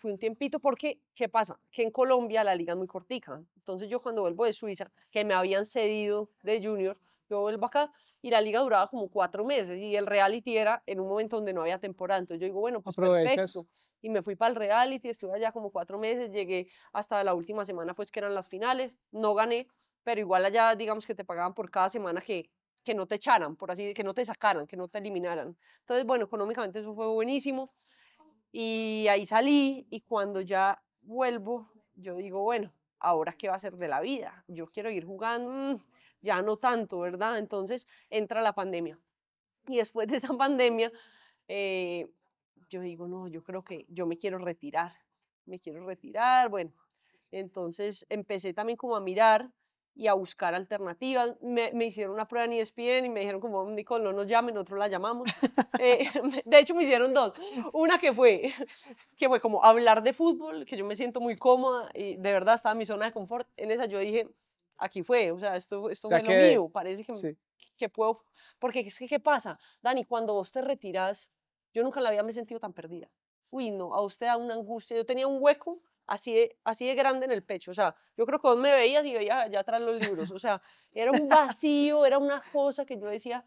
un tiempito porque, ¿qué pasa? Que en Colombia la liga es muy cortica. Entonces yo cuando vuelvo de Suiza, que me habían cedido de junior, yo vuelvo acá y la liga duraba como 4 meses y el reality era en un momento donde no había temporada. Entonces yo digo, bueno, pues Aprovechas. perfecto. Y me fui para el reality, estuve allá como 4 meses, llegué hasta la última semana, pues que eran las finales, no gané, pero igual allá, digamos que te pagaban por cada semana que no te echaran, por así, que no te sacaran, que no te eliminaran. Entonces, bueno, económicamente eso fue buenísimo. Y ahí salí y cuando ya vuelvo, yo digo, bueno, ¿ahora qué va a ser de la vida? Yo quiero ir jugando, ya no tanto, ¿verdad? Entonces entra la pandemia. Y después de esa pandemia, eh, yo digo, no, yo creo que yo me quiero retirar, bueno, entonces empecé también como a mirar y a buscar alternativas. Me hicieron una prueba en ESPN y me dijeron como, Nicole, no nos llamen, nosotros la llamamos. De hecho, me hicieron dos. Una que fue como hablar de fútbol, que yo me siento muy cómoda y de verdad estaba en mi zona de confort. En esa yo dije, aquí fue, o sea, esto Ya fue lo que, mío, parece sí, que puedo, porque es que, ¿qué pasa? Dani, cuando vos te retiras, yo nunca en la vida me he sentido tan perdida. Uy, no, a usted da una angustia. Yo tenía un hueco así de grande en el pecho. O sea, yo creo que vos me veías y veías allá atrás los libros. O sea, era un vacío, era una cosa que yo decía,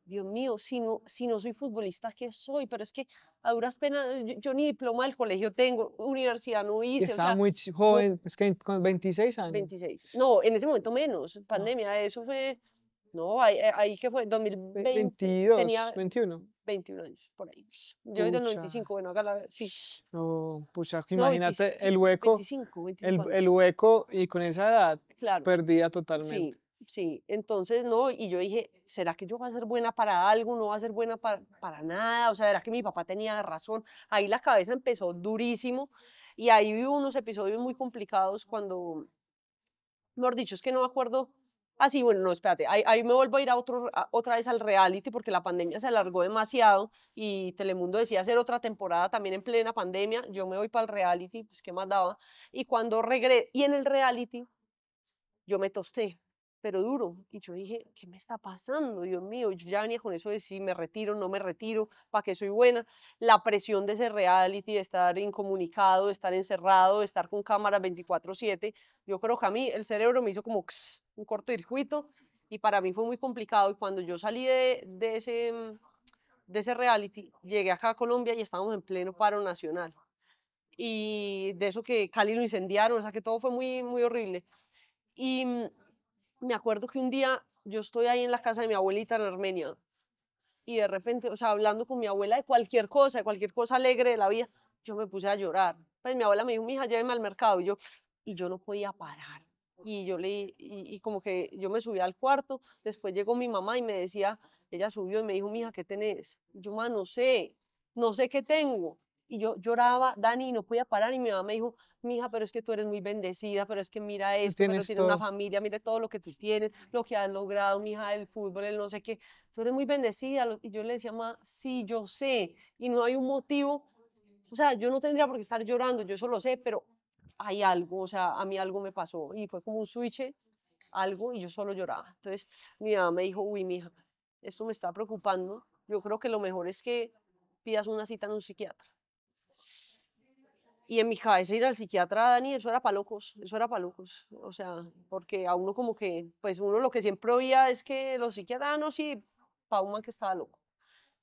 Dios mío, si no soy futbolista, ¿qué soy? Pero es que a duras penas, yo ni diploma del colegio tengo, universidad no y hice, o estaba sea, muy no, joven, es que con 26 años. 26. No, en ese momento menos, Ah, pandemia, eso fue, no, ahí que fue, 2020, 22, tenía 21. 21 años, por ahí. Yo soy del Pucha, 95, bueno, hágala, sí. no, pucha, No, imagínate sí, el hueco, 25, 25 el años. hueco y con esa edad Claro, perdida sí, totalmente. sí. Entonces, no, y yo dije, ¿será que yo voy a ser buena para algo? ¿No voy a ser buena para nada? O sea, ¿será que mi papá tenía razón? Ahí la cabeza empezó durísimo y ahí vi unos episodios muy complicados cuando, mejor dicho, es que no me acuerdo. Ah, sí, bueno, no, espérate, ahí me vuelvo a ir otra vez al reality porque la pandemia se alargó demasiado y Telemundo decía hacer otra temporada también en plena pandemia. Yo me voy para el reality, pues qué más daba. Y cuando regresé, y en el reality yo me tosté, pero duro. Y yo dije, ¿qué me está pasando? Dios mío, yo ya venía con eso de si me retiro, no me retiro, ¿para qué soy buena? La presión de ese reality, de estar incomunicado, de estar encerrado, de estar con cámaras 24/7. Yo creo que a mí el cerebro me hizo como un cortocircuito y para mí fue muy complicado. Y cuando yo salí de ese reality, llegué acá a Colombia y estábamos en pleno paro nacional. Y de eso que Cali lo incendiaron, o sea que todo fue muy, muy horrible. Y me acuerdo que un día yo estoy ahí en la casa de mi abuelita en Armenia y de repente, o sea, hablando con mi abuela de cualquier cosa alegre de la vida, yo me puse a llorar. Pues mi abuela me dijo, mija, lléveme al mercado. Y yo no podía parar. Y como que yo me subí al cuarto, después llegó mi mamá y me decía, ella subió y me dijo, mija, ¿qué tenés? Y yo, ma, no sé, no sé qué tengo. Y yo lloraba, Dani, y no podía parar. Y mi mamá me dijo, mija, pero es que tú eres muy bendecida, pero es que mira Tú esto, pero tienes tienes una todo. familia, mira todo lo que tú tienes, lo que has logrado, mija, el fútbol, el no sé qué, tú eres muy bendecida. Y yo le decía, ma, sí, yo sé, y no hay un motivo, o sea, yo no tendría por qué estar llorando, yo eso lo sé, pero hay algo, o sea, a mí algo me pasó y fue como un switch, algo, y yo solo lloraba. Entonces mi mamá me dijo, uy, mija, esto me está preocupando, yo creo que lo mejor es que pidas una cita en un psiquiatra. Y en mi cabeza ir al psiquiatra, Dani, eso era para locos, eso era para locos. O sea, porque a uno como que, pues uno lo que siempre oía es que los psiquiatras, no, sí, para un man que estaba loco.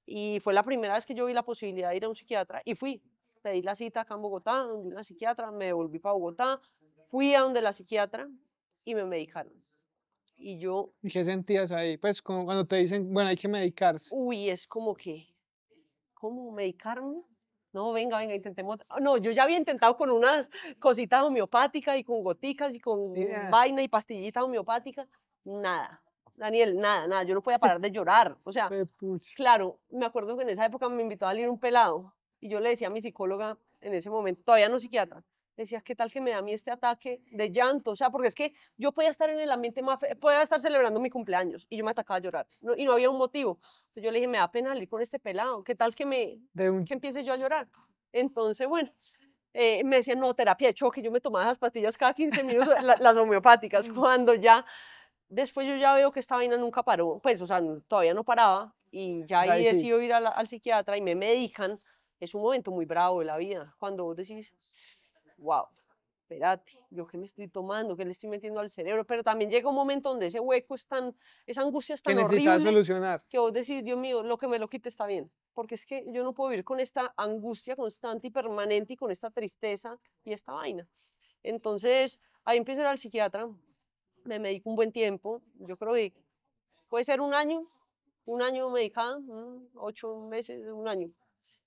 Y fue la primera vez que yo vi la posibilidad de ir a un psiquiatra y fui. Pedí la cita acá en Bogotá, donde una psiquiatra, me devolví para Bogotá, fui a donde la psiquiatra y me medicaron. Y yo, ¿Y qué sentías ahí? Pues como cuando te dicen, bueno, hay que medicarse. uy, es como que, ¿cómo medicarme? No, venga, venga, intentemos. No, yo ya había intentado con unas cositas homeopáticas y con goticas y con Mira, vaina y pastillitas homeopáticas. Nada, Daniel, nada, nada. Yo no podía parar de llorar. O sea, pucha. claro, me acuerdo que en esa época me invitó a salir un pelado y yo le decía a mi psicóloga en ese momento, todavía no psiquiatra, decía, ¿qué tal que me da a mí este ataque de llanto? O sea, porque es que yo podía estar en el ambiente más, podía estar celebrando mi cumpleaños y yo me atacaba a llorar y no había un motivo. Entonces yo le dije, me da pena salir con este pelado, ¿qué tal De un, que empiece yo a llorar? Entonces, bueno, me decían, no, terapia de choque, yo me tomaba esas pastillas cada 15 minutos, las homeopáticas, cuando ya después yo ya veo que esta vaina nunca paró, pues, o sea, todavía no paraba y ya ahí ahí sí. decido ir al psiquiatra y me medican. Es un momento muy bravo de la vida, cuando vos decís, wow, espérate, ¿yo qué me estoy tomando? ¿Qué le estoy metiendo al cerebro? Pero también llega un momento donde ese hueco es tan, esa angustia es Que tan necesitas horrible solucionar. que vos decís, Dios mío, lo que me lo quite está bien. Porque es que yo no puedo vivir con esta angustia constante y permanente y con esta tristeza y esta vaina. Entonces, ahí empiezo a ir al psiquiatra me medico un buen tiempo, yo creo que puede ser un año medicada, 8 meses, un año.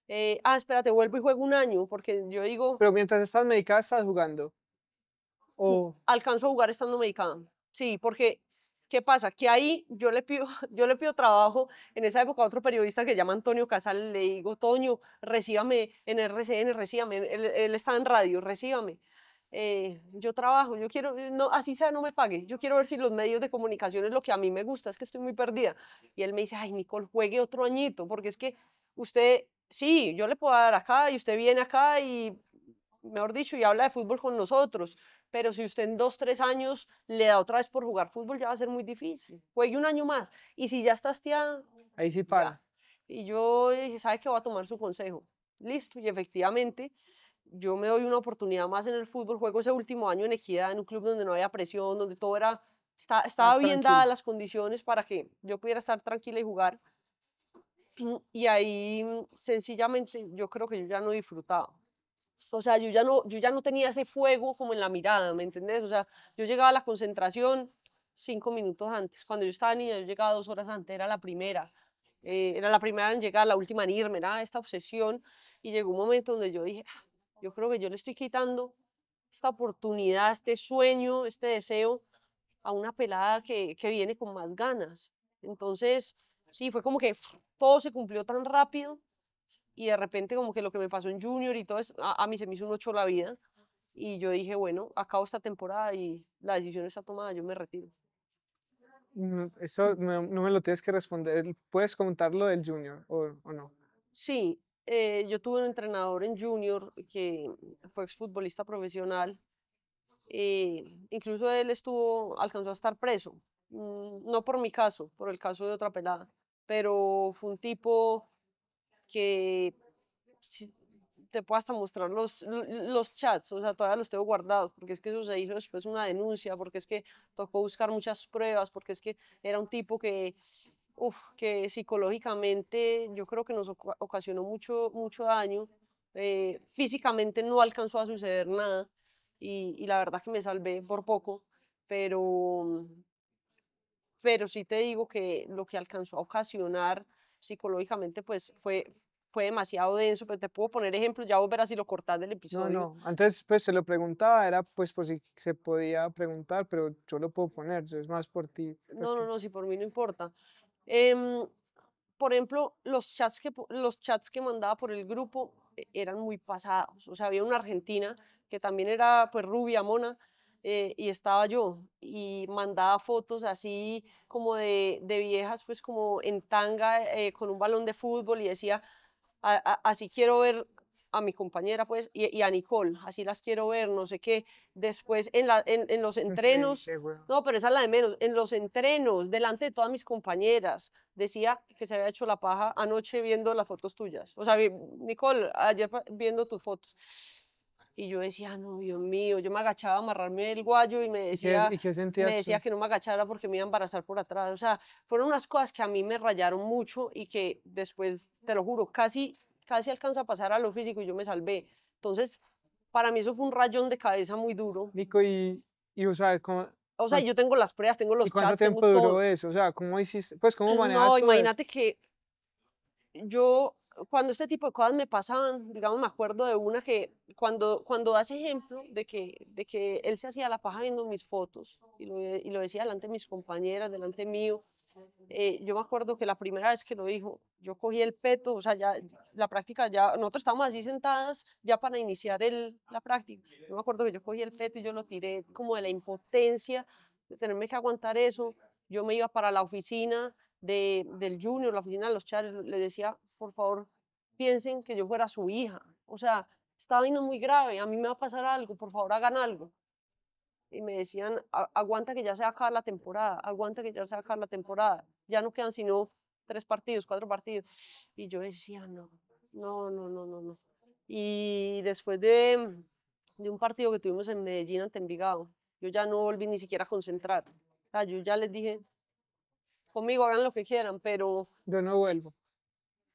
Espérate, vuelvo y juego un año, porque yo digo, Pero mientras estás medicada, estás jugando. O, alcanzo a jugar estando medicada. Sí, porque, ¿qué pasa? Que ahí yo le pido, yo le pido trabajo en esa época a otro periodista que se llama Antonio Casal, le digo, Toño, recíbame en RCN, recíbame, él está en radio, recíbame. Yo trabajo, yo quiero, no, así sea, no me pague, yo quiero ver si los medios de comunicación es lo que a mí me gusta, es que estoy muy perdida. Y él me dice, ay, Nicole, juegue otro añito, porque es que usted, sí, yo le puedo dar acá y usted viene acá y, mejor dicho, y habla de fútbol con nosotros, pero si usted en 2, 3 años le da otra vez por jugar fútbol, ya va a ser muy difícil. Juegue un año más. Y si ya está hastiada, ahí sí ya. para. Y yo dije, ¿sabe qué? Voy a tomar su consejo. Listo. Y efectivamente, yo me doy una oportunidad más en el fútbol. Juego ese último año en Equidad, en un club donde no había presión, donde todo era, estaba Más bien tranquilo. dadas las condiciones para que yo pudiera estar tranquila y jugar. Y ahí, sencillamente, yo creo que yo ya no disfrutaba. O sea, yo ya no tenía ese fuego como en la mirada, ¿me entendés? O sea, yo llegaba a la concentración 5 minutos antes. Cuando yo estaba niña, yo llegaba 2 horas antes, era la primera en llegar, la última en irme, era esta obsesión. Y llegó un momento donde yo dije, yo creo que yo le estoy quitando esta oportunidad, este sueño, este deseo a una pelada que viene con más ganas. Entonces, sí, fue como que todo se cumplió tan rápido y de repente como que lo que me pasó en Junior y todo eso, a mí se me hizo un 8 la vida y yo dije, bueno, acabo esta temporada y la decisión está tomada, yo me retiro. Eso no me lo tienes que responder. ¿Puedes contar lo del Junior o no? Sí, yo tuve un entrenador en Junior que fue exfutbolista profesional, incluso él alcanzó a estar preso, no por mi caso, por el caso de otra pelada, pero fue un tipo que sí, te puedo hasta mostrar los chats, o sea, todavía los tengo guardados, porque es que eso se hizo después una denuncia, porque es que tocó buscar muchas pruebas, porque es que era un tipo que psicológicamente yo creo que nos ocasionó mucho, mucho daño. Físicamente no alcanzó a suceder nada y la verdad que me salvé por poco, pero, pero sí te digo que lo que alcanzó a ocasionar psicológicamente pues fue demasiado denso, pero te puedo poner ejemplos, ya vos verás si lo cortás del No, episodio. no. Antes, pues, se lo preguntaba, era, pues, por si se podía preguntar, pero yo lo puedo poner, yo es más por ti, pues, No, no, que no, si por mí no importa. Em, por ejemplo, los chats que mandaba por el grupo eran muy pasados. O sea, había una argentina que también era pues rubia, mona, y estaba yo, y mandaba fotos así como de viejas, pues como en tanga, con un balón de fútbol, y decía, así quiero ver a mi compañera, pues, y a Nicole, así las quiero ver, no sé qué. Después en los entrenos, qué huevo. no, pero esa es la de menos. En los entrenos, delante de todas mis compañeras, decía que se había hecho la paja anoche viendo las fotos tuyas. O sea, Nicole, ayer viendo tus fotos. Y yo decía, no, Dios mío, yo me agachaba a amarrarme el guayo y me decía, Y qué me sentías decía tú? que no me agachara porque me iba a embarazar por atrás. O sea, fueron unas cosas que a mí me rayaron mucho y que después, te lo juro, casi alcanza a pasar a lo físico y yo me salvé. Entonces, para mí eso fue un rayón de cabeza muy duro. Nico, o sea, O sea, yo tengo las pruebas, tengo ¿y los cuánto chats, tengo tiempo duró todo. eso? O sea, ¿cómo hiciste? Pues, ¿cómo No, manejas todo eso? imagínate que yo, cuando este tipo de cosas me pasaban, digamos, me acuerdo de una que cuando das ejemplo de que él se hacía la paja viendo mis fotos y lo decía delante de mis compañeras, delante mío, yo me acuerdo que la primera vez que lo dijo, yo cogí el peto, o sea, ya la práctica, ya nosotros estábamos así sentadas ya para iniciar la práctica. Yo me acuerdo que yo cogí el peto y yo lo tiré como de la impotencia de tenerme que aguantar eso. Yo me iba para la oficina del Junior, la oficina de los Chales, le decía, por favor, piensen que yo fuera su hija. O sea, estaba viendo muy grave, a mí me va a pasar algo, por favor hagan algo. Y me decían, Aguanta que ya se va a acabar la temporada, aguanta que ya se va a acabar la temporada, ya no quedan sino 3 partidos, 4 partidos. Y yo decía, no, no, no, no, no, no. Y después de un partido que tuvimos en Medellín ante Envigado, yo ya no volví ni siquiera a concentrar. O sea, yo ya les dije, conmigo hagan lo que quieran, pero Yo no vuelvo.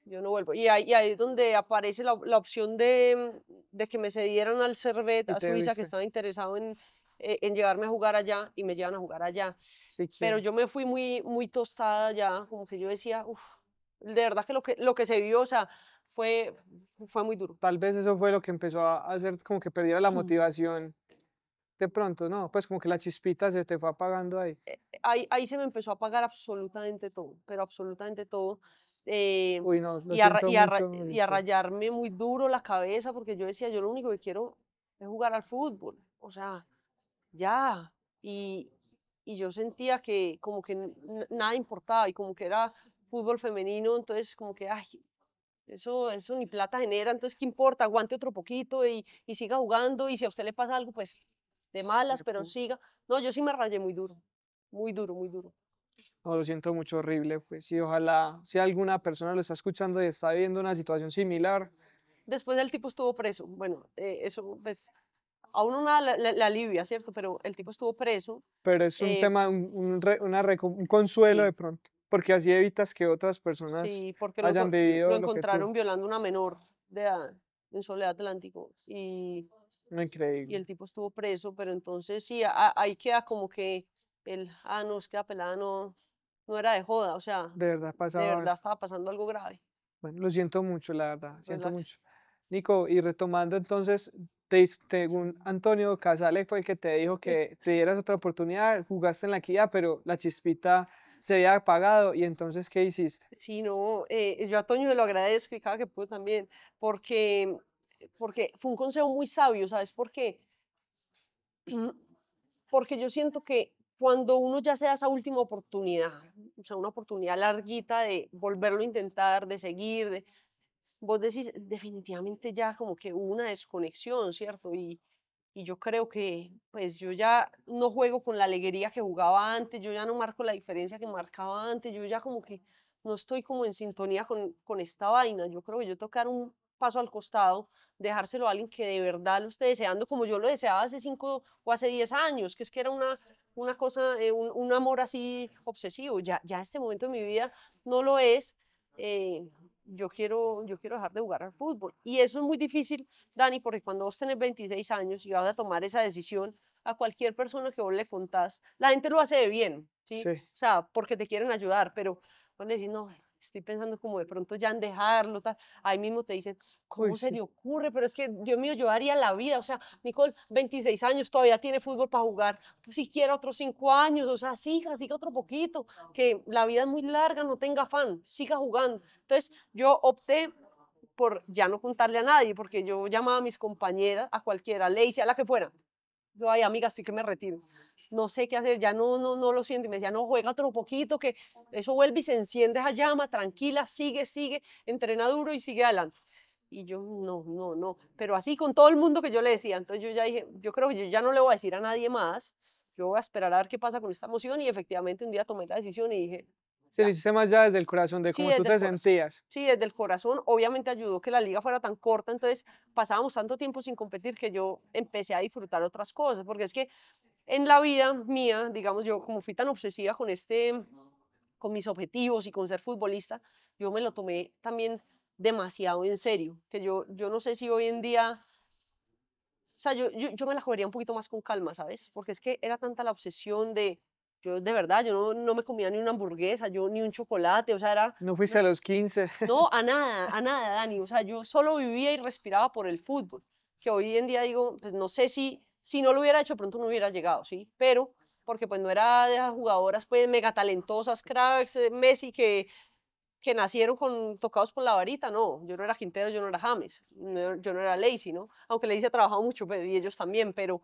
yo no vuelvo. Y ahí es donde aparece la opción de que me cedieran al Servette, Y a te Suiza, que viste. estaba interesado en llevarme a jugar allá y me llevan a jugar allá. Sí, Pero claro. yo me fui muy tostada ya, como que yo decía, uff, de verdad que lo que se vivió, o sea, fue, fue muy duro. Tal vez eso fue lo que empezó a hacer como que perdiera la motivación de pronto, ¿no? Pues como que la chispita se te fue apagando ahí. Ahí se me empezó a apagar absolutamente todo, pero absolutamente todo. eh, Uy, no, lo y, a, ra- siento y, a, ra- mucho. y a rayarme muy duro la cabeza, porque yo decía, yo lo único que quiero es jugar al fútbol, o sea, ya. Y, y yo sentía que como que nada importaba y como que era fútbol femenino, entonces como que, ay, eso ni plata genera, entonces ¿qué importa? Aguante otro poquito y siga jugando y si a usted le pasa algo, pues de malas, pero siga. No, yo sí me rayé muy duro, muy duro, muy duro. No, lo siento mucho, horrible, pues, y ojalá si alguna persona lo está escuchando y está viviendo una situación similar, Después el tipo estuvo preso. Bueno, eso pues a uno nada le alivia, ¿cierto? Pero el tipo estuvo preso. pero es un eh, tema, un consuelo de sí, pronto, porque así evitas que otras personas sí, porque hayan lo vivido lo que tú. encontraron violando una menor de edad en Soledad Atlántico No, y increíble. el tipo estuvo preso, pero entonces sí, ahí queda como que no, es que la pelada no era de joda, o sea, De verdad de pasaba verdad algo. estaba pasando algo grave. Bueno, lo siento mucho, la verdad, siento Relax. mucho. Nico, y retomando entonces, según Antonio Casale fue el que te dijo que te dieras otra oportunidad, jugaste en la equidad, pero la chispita se había apagado, y entonces, ¿qué hiciste? Sí, no, yo a Toño se lo agradezco y cada que puedo también, porque fue un consejo muy sabio, ¿sabes por qué? Porque yo siento que cuando uno ya se da esa última oportunidad, o sea, una oportunidad larguita de volverlo a intentar, de seguir, vos decís, definitivamente ya como que hubo una desconexión, ¿cierto? Y yo creo que pues yo ya no juego con la alegría que jugaba antes, yo ya no marco la diferencia que marcaba antes, yo ya como que no estoy como en sintonía con esta vaina, yo creo que yo tengo que dar un paso al costado, dejárselo a alguien que de verdad lo esté deseando como yo lo deseaba hace 5 o hace 10 años, que es que era una cosa, un amor así obsesivo, ya este momento de mi vida no lo es. eh, yo quiero dejar de jugar al fútbol. Y eso es muy difícil, Dani, porque cuando vos tenés 26 años y vas a tomar esa decisión, a cualquier persona que vos le contás, la gente lo hace de bien, ¿sí? Sí. O sea, porque te quieren ayudar, pero vos le decís, no, estoy pensando como de pronto ya en dejarlo, tal. Ahí mismo te dicen, Uy, ¿cómo se sí. le ocurre? Pero es que, Dios mío, yo daría la vida, o sea, Nicole, 26 años, todavía tiene fútbol para jugar, pues siquiera otros 5 años, o sea, siga otro poquito, que la vida es muy larga, no tenga afán, siga jugando. Entonces, yo opté por ya no contarle a nadie, porque yo llamaba a mis compañeras, a cualquiera, Lacey, a la que fuera. Yo, ay, amiga, estoy que me retiro. No sé qué hacer, ya no lo siento. Y me decía, no, juega otro poquito, que eso vuelve y se enciende esa llama, tranquila, sigue, entrena duro y sigue adelante. Y yo, no. Pero así con todo el mundo que yo le decía. Entonces yo ya dije, yo creo que yo ya no le voy a decir a nadie más. Yo voy a esperar a ver qué pasa con esta emoción. Y efectivamente un día tomé la decisión y dije, Se lo ya, hiciste más ya desde el corazón, de sí, cómo tú desde el te corazón. sentías. Sí, desde el corazón. Obviamente ayudó que la liga fuera tan corta, entonces pasábamos tanto tiempo sin competir que yo empecé a disfrutar otras cosas, porque es que en la vida mía, digamos, yo como fui tan obsesiva con mis objetivos y con ser futbolista, yo me lo tomé también demasiado en serio, que yo no sé si hoy en día, o sea, yo me la cogería un poquito más con calma, ¿sabes? Porque es que era tanta la obsesión yo de verdad, yo no me comía ni una hamburguesa, yo ni un chocolate, o sea, era, No fuiste a los 15. no, a nada, Dani. O sea, yo solo vivía y respiraba por el fútbol. Que hoy en día digo, pues no sé si no lo hubiera hecho, pronto no hubiera llegado, ¿sí? Pero, porque pues no era de esas jugadoras pues mega talentosas, cracks, Messi, que nacieron tocados por la varita, no. Yo no era Quintero, yo no era James, yo no era Lazy, ¿no? Aunque Lazy ha trabajado mucho, y ellos también, pero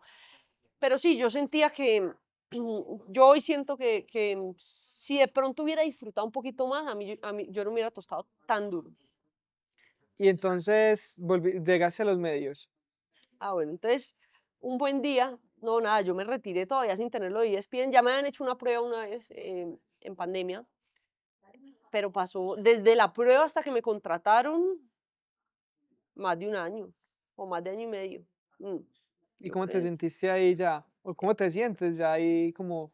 sí, yo sentía que, yo hoy siento que si de pronto hubiera disfrutado un poquito más, yo no me hubiera tostado tan duro. Y entonces llegaste a los medios. Bueno, entonces, un buen día, no, nada, yo me retiré todavía sin tenerlo de ESPN, ya me habían hecho una prueba una vez en pandemia, pero pasó desde la prueba hasta que me contrataron más de un año o más de año y medio. Mm, ¿Y yo cómo te creo. sentiste ahí ya? ¿O cómo te sientes ya ahí como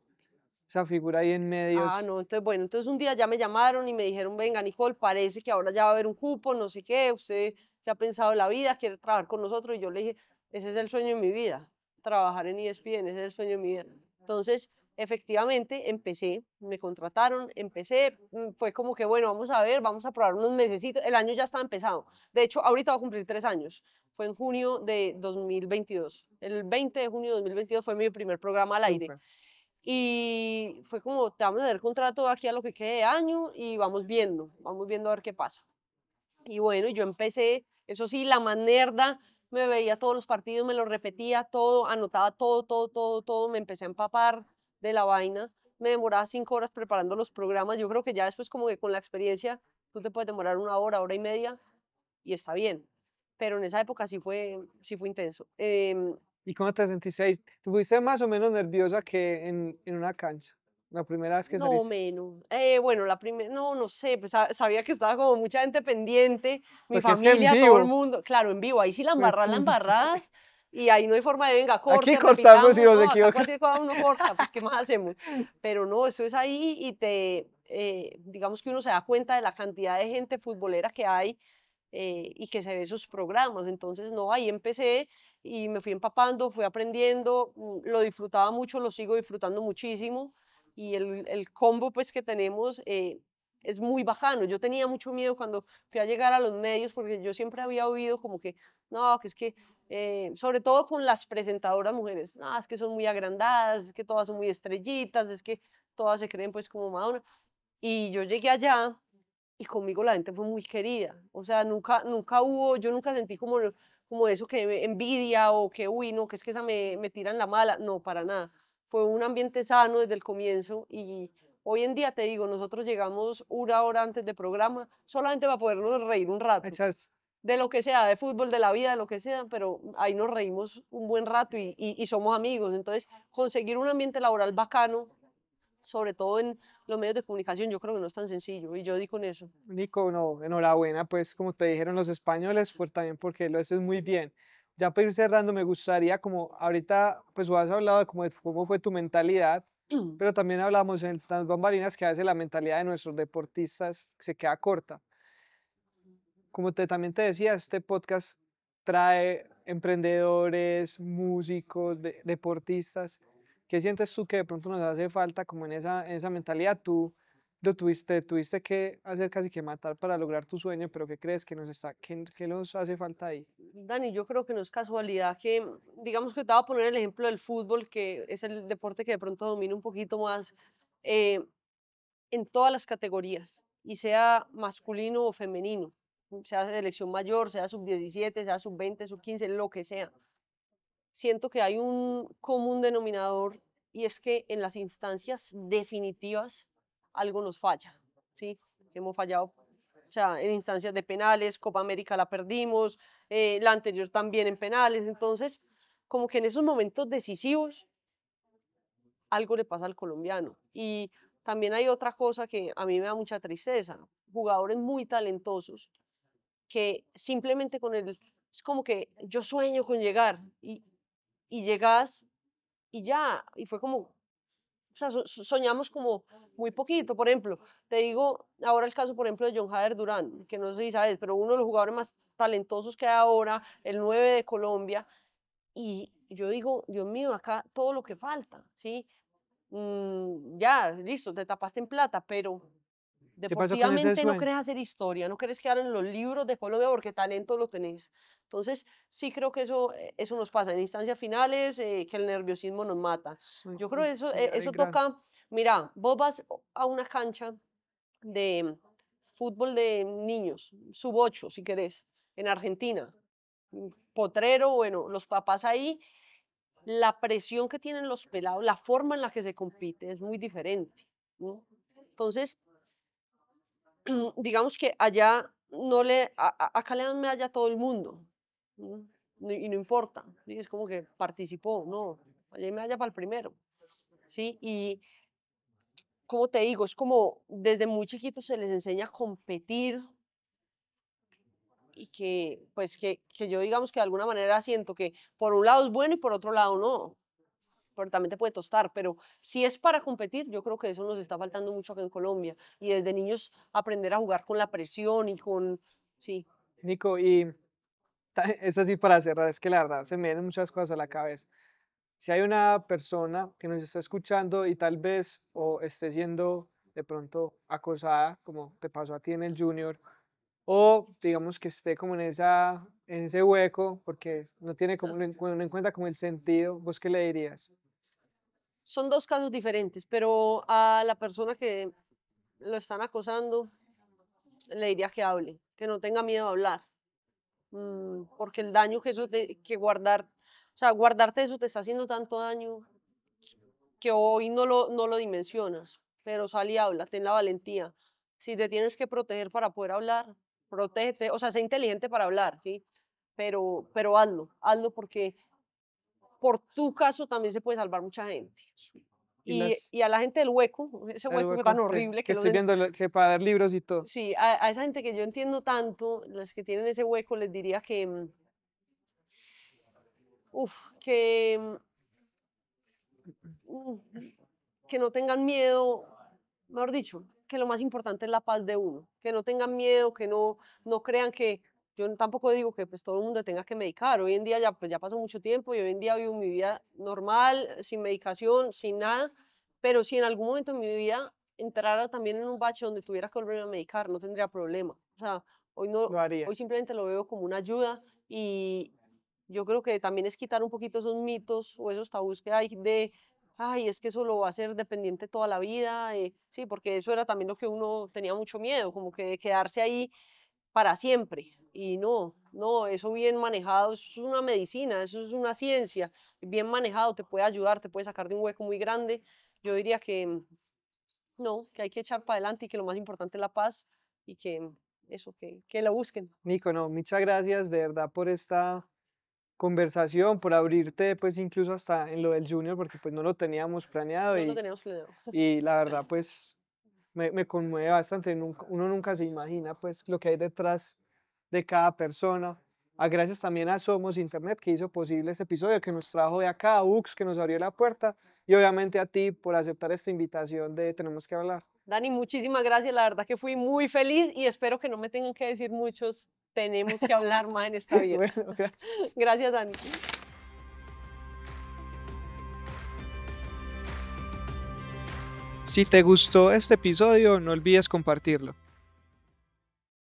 esa figura ahí en medios? No, entonces, bueno, entonces un día ya me llamaron y me dijeron, venga, Nicole, parece que ahora ya va a haber un cupo, no sé qué, usted qué ha pensado en la vida, quiere trabajar con nosotros, y yo le dije, ese es el sueño de mi vida. trabajar en ESPN, ese es el sueño de mi vida. Entonces, efectivamente, empecé, me contrataron, empecé, fue como que, bueno, vamos a ver, vamos a probar unos mesecitos, el año ya estaba empezado. De hecho, ahorita va a cumplir 3 años, fue en junio de 2022. El 20 de junio de 2022 fue mi primer programa al aire. Súper. Y fue como, te vamos a dar contrato aquí a lo que quede de año y vamos viendo a ver qué pasa. Y bueno, yo empecé, eso sí, la manerda, me veía todos los partidos, me lo repetía todo, anotaba todo, me empecé a empapar de la vaina. Me demoraba 5 horas preparando los programas. Yo creo que ya después como que con la experiencia tú te puedes demorar 1 hora, hora y media y está bien. Pero en esa época sí fue intenso. ¿Y cómo te sentiste ahí? ¿Te fuiste más o menos nerviosa que en una cancha? La primera vez que No saliste. menos. Bueno, la primera, no sé, pues sabía que estaba como mucha gente pendiente, mi Porque es que en familia, todo el vivo, mundo, claro, en vivo, ahí sí pues, la pues, embarradas y ahí no hay forma de, venga, aquí corte, cortamos y repitamos, nos no, acá equivocamos. cualquier cosa uno corta, pues, ¿qué más hacemos? Pero no, eso es ahí y digamos que uno se da cuenta de la cantidad de gente futbolera que hay y que se ve esos programas, entonces, no, ahí empecé y me fui empapando, fui aprendiendo, lo disfrutaba mucho, lo sigo disfrutando muchísimo y el combo pues que tenemos es muy bacano. Yo tenía mucho miedo cuando fui a llegar a los medios porque yo siempre había oído como que, no, que es que, sobre todo con las presentadoras mujeres, no, es que son muy agrandadas, es que todas son muy estrellitas, es que todas se creen pues como Madonna. Y yo llegué allá y conmigo la gente fue muy querida. O sea, nunca hubo, yo nunca sentí como eso que envidia o que, uy, no, que es que esa me tiran la mala. No, para nada. Fue un ambiente sano desde el comienzo y hoy en día te digo, nosotros llegamos 1 hora antes de programa solamente para podernos reír un rato. Esas, De lo que sea, de fútbol, de la vida, de lo que sea, pero ahí nos reímos un buen rato y somos amigos. Entonces, conseguir un ambiente laboral bacano, sobre todo en los medios de comunicación, yo creo que no es tan sencillo y yo di con eso. Nico, no, enhorabuena, pues como te dijeron los españoles, pues también porque lo haces muy bien. Ya para ir cerrando, me gustaría como ahorita, pues vos has hablado de cómo fue tu mentalidad, pero también hablamos en las bambalinas que a veces la mentalidad de nuestros deportistas se queda corta. Como también te decía, este podcast trae emprendedores, músicos, deportistas. ¿Qué sientes tú que de pronto nos hace falta como en esa mentalidad? Tú tuviste que hacer casi que matar para lograr tu sueño, pero ¿qué crees que qué nos hace falta ahí? Dani, yo creo que no es casualidad que, digamos que te voy a poner el ejemplo del fútbol, que es el deporte que de pronto domina un poquito más eh, en todas las categorías, y sea masculino o femenino, sea selección mayor, sea sub-17, sea sub-20, sub-15, lo que sea. Siento que hay un común denominador y es que en las instancias definitivas algo nos falla, ¿sí? Hemos fallado, o sea, en instancias de penales, Copa América la perdimos, la anterior también en penales, entonces, como que en esos momentos decisivos algo le pasa al colombiano. Y también hay otra cosa que a mí me da mucha tristeza, jugadores muy talentosos que simplemente es como que yo sueño con llegar y llegas y ya, y fue como, o sea, soñamos como muy poquito, por ejemplo, te digo ahora el caso, por ejemplo, de John Jader Durán, que no sé si sabes, pero uno de los jugadores más talentosos que hay ahora, el 9 de Colombia, y yo digo, Dios mío, acá todo lo que falta, ¿sí? Ya, listo, te tapaste en plata, pero ¿Qué pasó con ese deportivamente no sueño? querés hacer historia, no querés quedar en los libros de Colombia porque talento lo tenés. Entonces, sí creo que eso nos pasa en instancias finales, que el nerviosismo nos mata. Yo creo que Soñar en eso grande. toca, mira, vos vas a una cancha de fútbol de niños, sub 8 si querés, en Argentina, potrero, bueno, los papás ahí, la presión que tienen los pelados, la forma en la que se compite es muy diferente, ¿no? Entonces, digamos que allá no acá le dan medalla a todo el mundo, ¿no? Y no importa, ¿sí? Es como que participó, no, allá hay medalla para el primero, ¿sí? Y como te digo, es como desde muy chiquitos se les enseña a competir y que, pues, que yo digamos que de alguna manera siento que por un lado es bueno y por otro lado no, pero también te puede tostar, pero si es para competir, yo creo que eso nos está faltando mucho acá en Colombia y desde niños aprender a jugar con la presión y con, sí. Nico, y es así para cerrar, es que la verdad se me vienen muchas cosas a la cabeza. si hay una persona que nos está escuchando y tal vez o esté siendo de pronto acosada, como te pasó a ti en el Junior, o digamos que esté como en ese hueco porque no tiene como, no encuentra como el sentido, ¿vos qué le dirías? Son dos casos diferentes, pero a la persona que lo están acosando le diría que hable, que no tenga miedo a hablar, porque el daño que que guardar, o sea, guardarte eso te está haciendo tanto daño que hoy no lo dimensionas, pero sal y habla, ten la valentía. Si te tienes que proteger para poder hablar, protégete, o sea, sé inteligente para hablar, ¿sí? Pero hazlo, hazlo porque por tu caso también se puede salvar mucha gente. Y las, Y a la gente del hueco, ese el hueco hueco, tan sí, horrible que que no estoy les... viendo que para dar libros y todo. Sí, a esa gente que yo entiendo tanto, las que tienen ese hueco, les diría que, uf, mm, que no tengan miedo, mejor dicho, que lo más importante es la paz de uno, que no tengan miedo, que no crean que, yo tampoco digo que pues todo el mundo tenga que medicar, hoy en día ya, pues ya pasó mucho tiempo y hoy en día vivo mi vida normal, sin medicación, sin nada, pero si en algún momento en mi vida entrara también en un bache donde tuviera que volverme a medicar, no tendría problema, o sea, hoy no, Lo hoy harías. simplemente lo veo como una ayuda y yo creo que también es quitar un poquito esos mitos o esos tabús que hay de ay, es que eso lo va a hacer dependiente toda la vida, sí, porque eso era también lo que uno tenía mucho miedo, como que de quedarse ahí para siempre. Y no, eso bien manejado, eso es una medicina, eso es una ciencia, bien manejado te puede ayudar, te puede sacar de un hueco muy grande. Yo diría que no, que hay que echar para adelante y que lo más importante es la paz y que eso, que lo busquen. Nico, no, muchas gracias de verdad por esta conversación, por abrirte pues incluso hasta en lo del Junior, porque pues no lo teníamos planeado No lo teníamos planeado. y la verdad pues me conmueve bastante, uno nunca se imagina pues lo que hay detrás de cada persona. Gracias también a Somos Internet que hizo posible este episodio, que nos trajo de acá, a Ux que nos abrió la puerta y obviamente a ti por aceptar esta invitación de Tenemos que hablar. Dani, muchísimas gracias. La verdad que fui muy feliz y espero que no me tengan que decir muchos, tenemos que hablar más en esta vida. Bueno, gracias. Gracias, Dani. Si te gustó este episodio, no olvides compartirlo.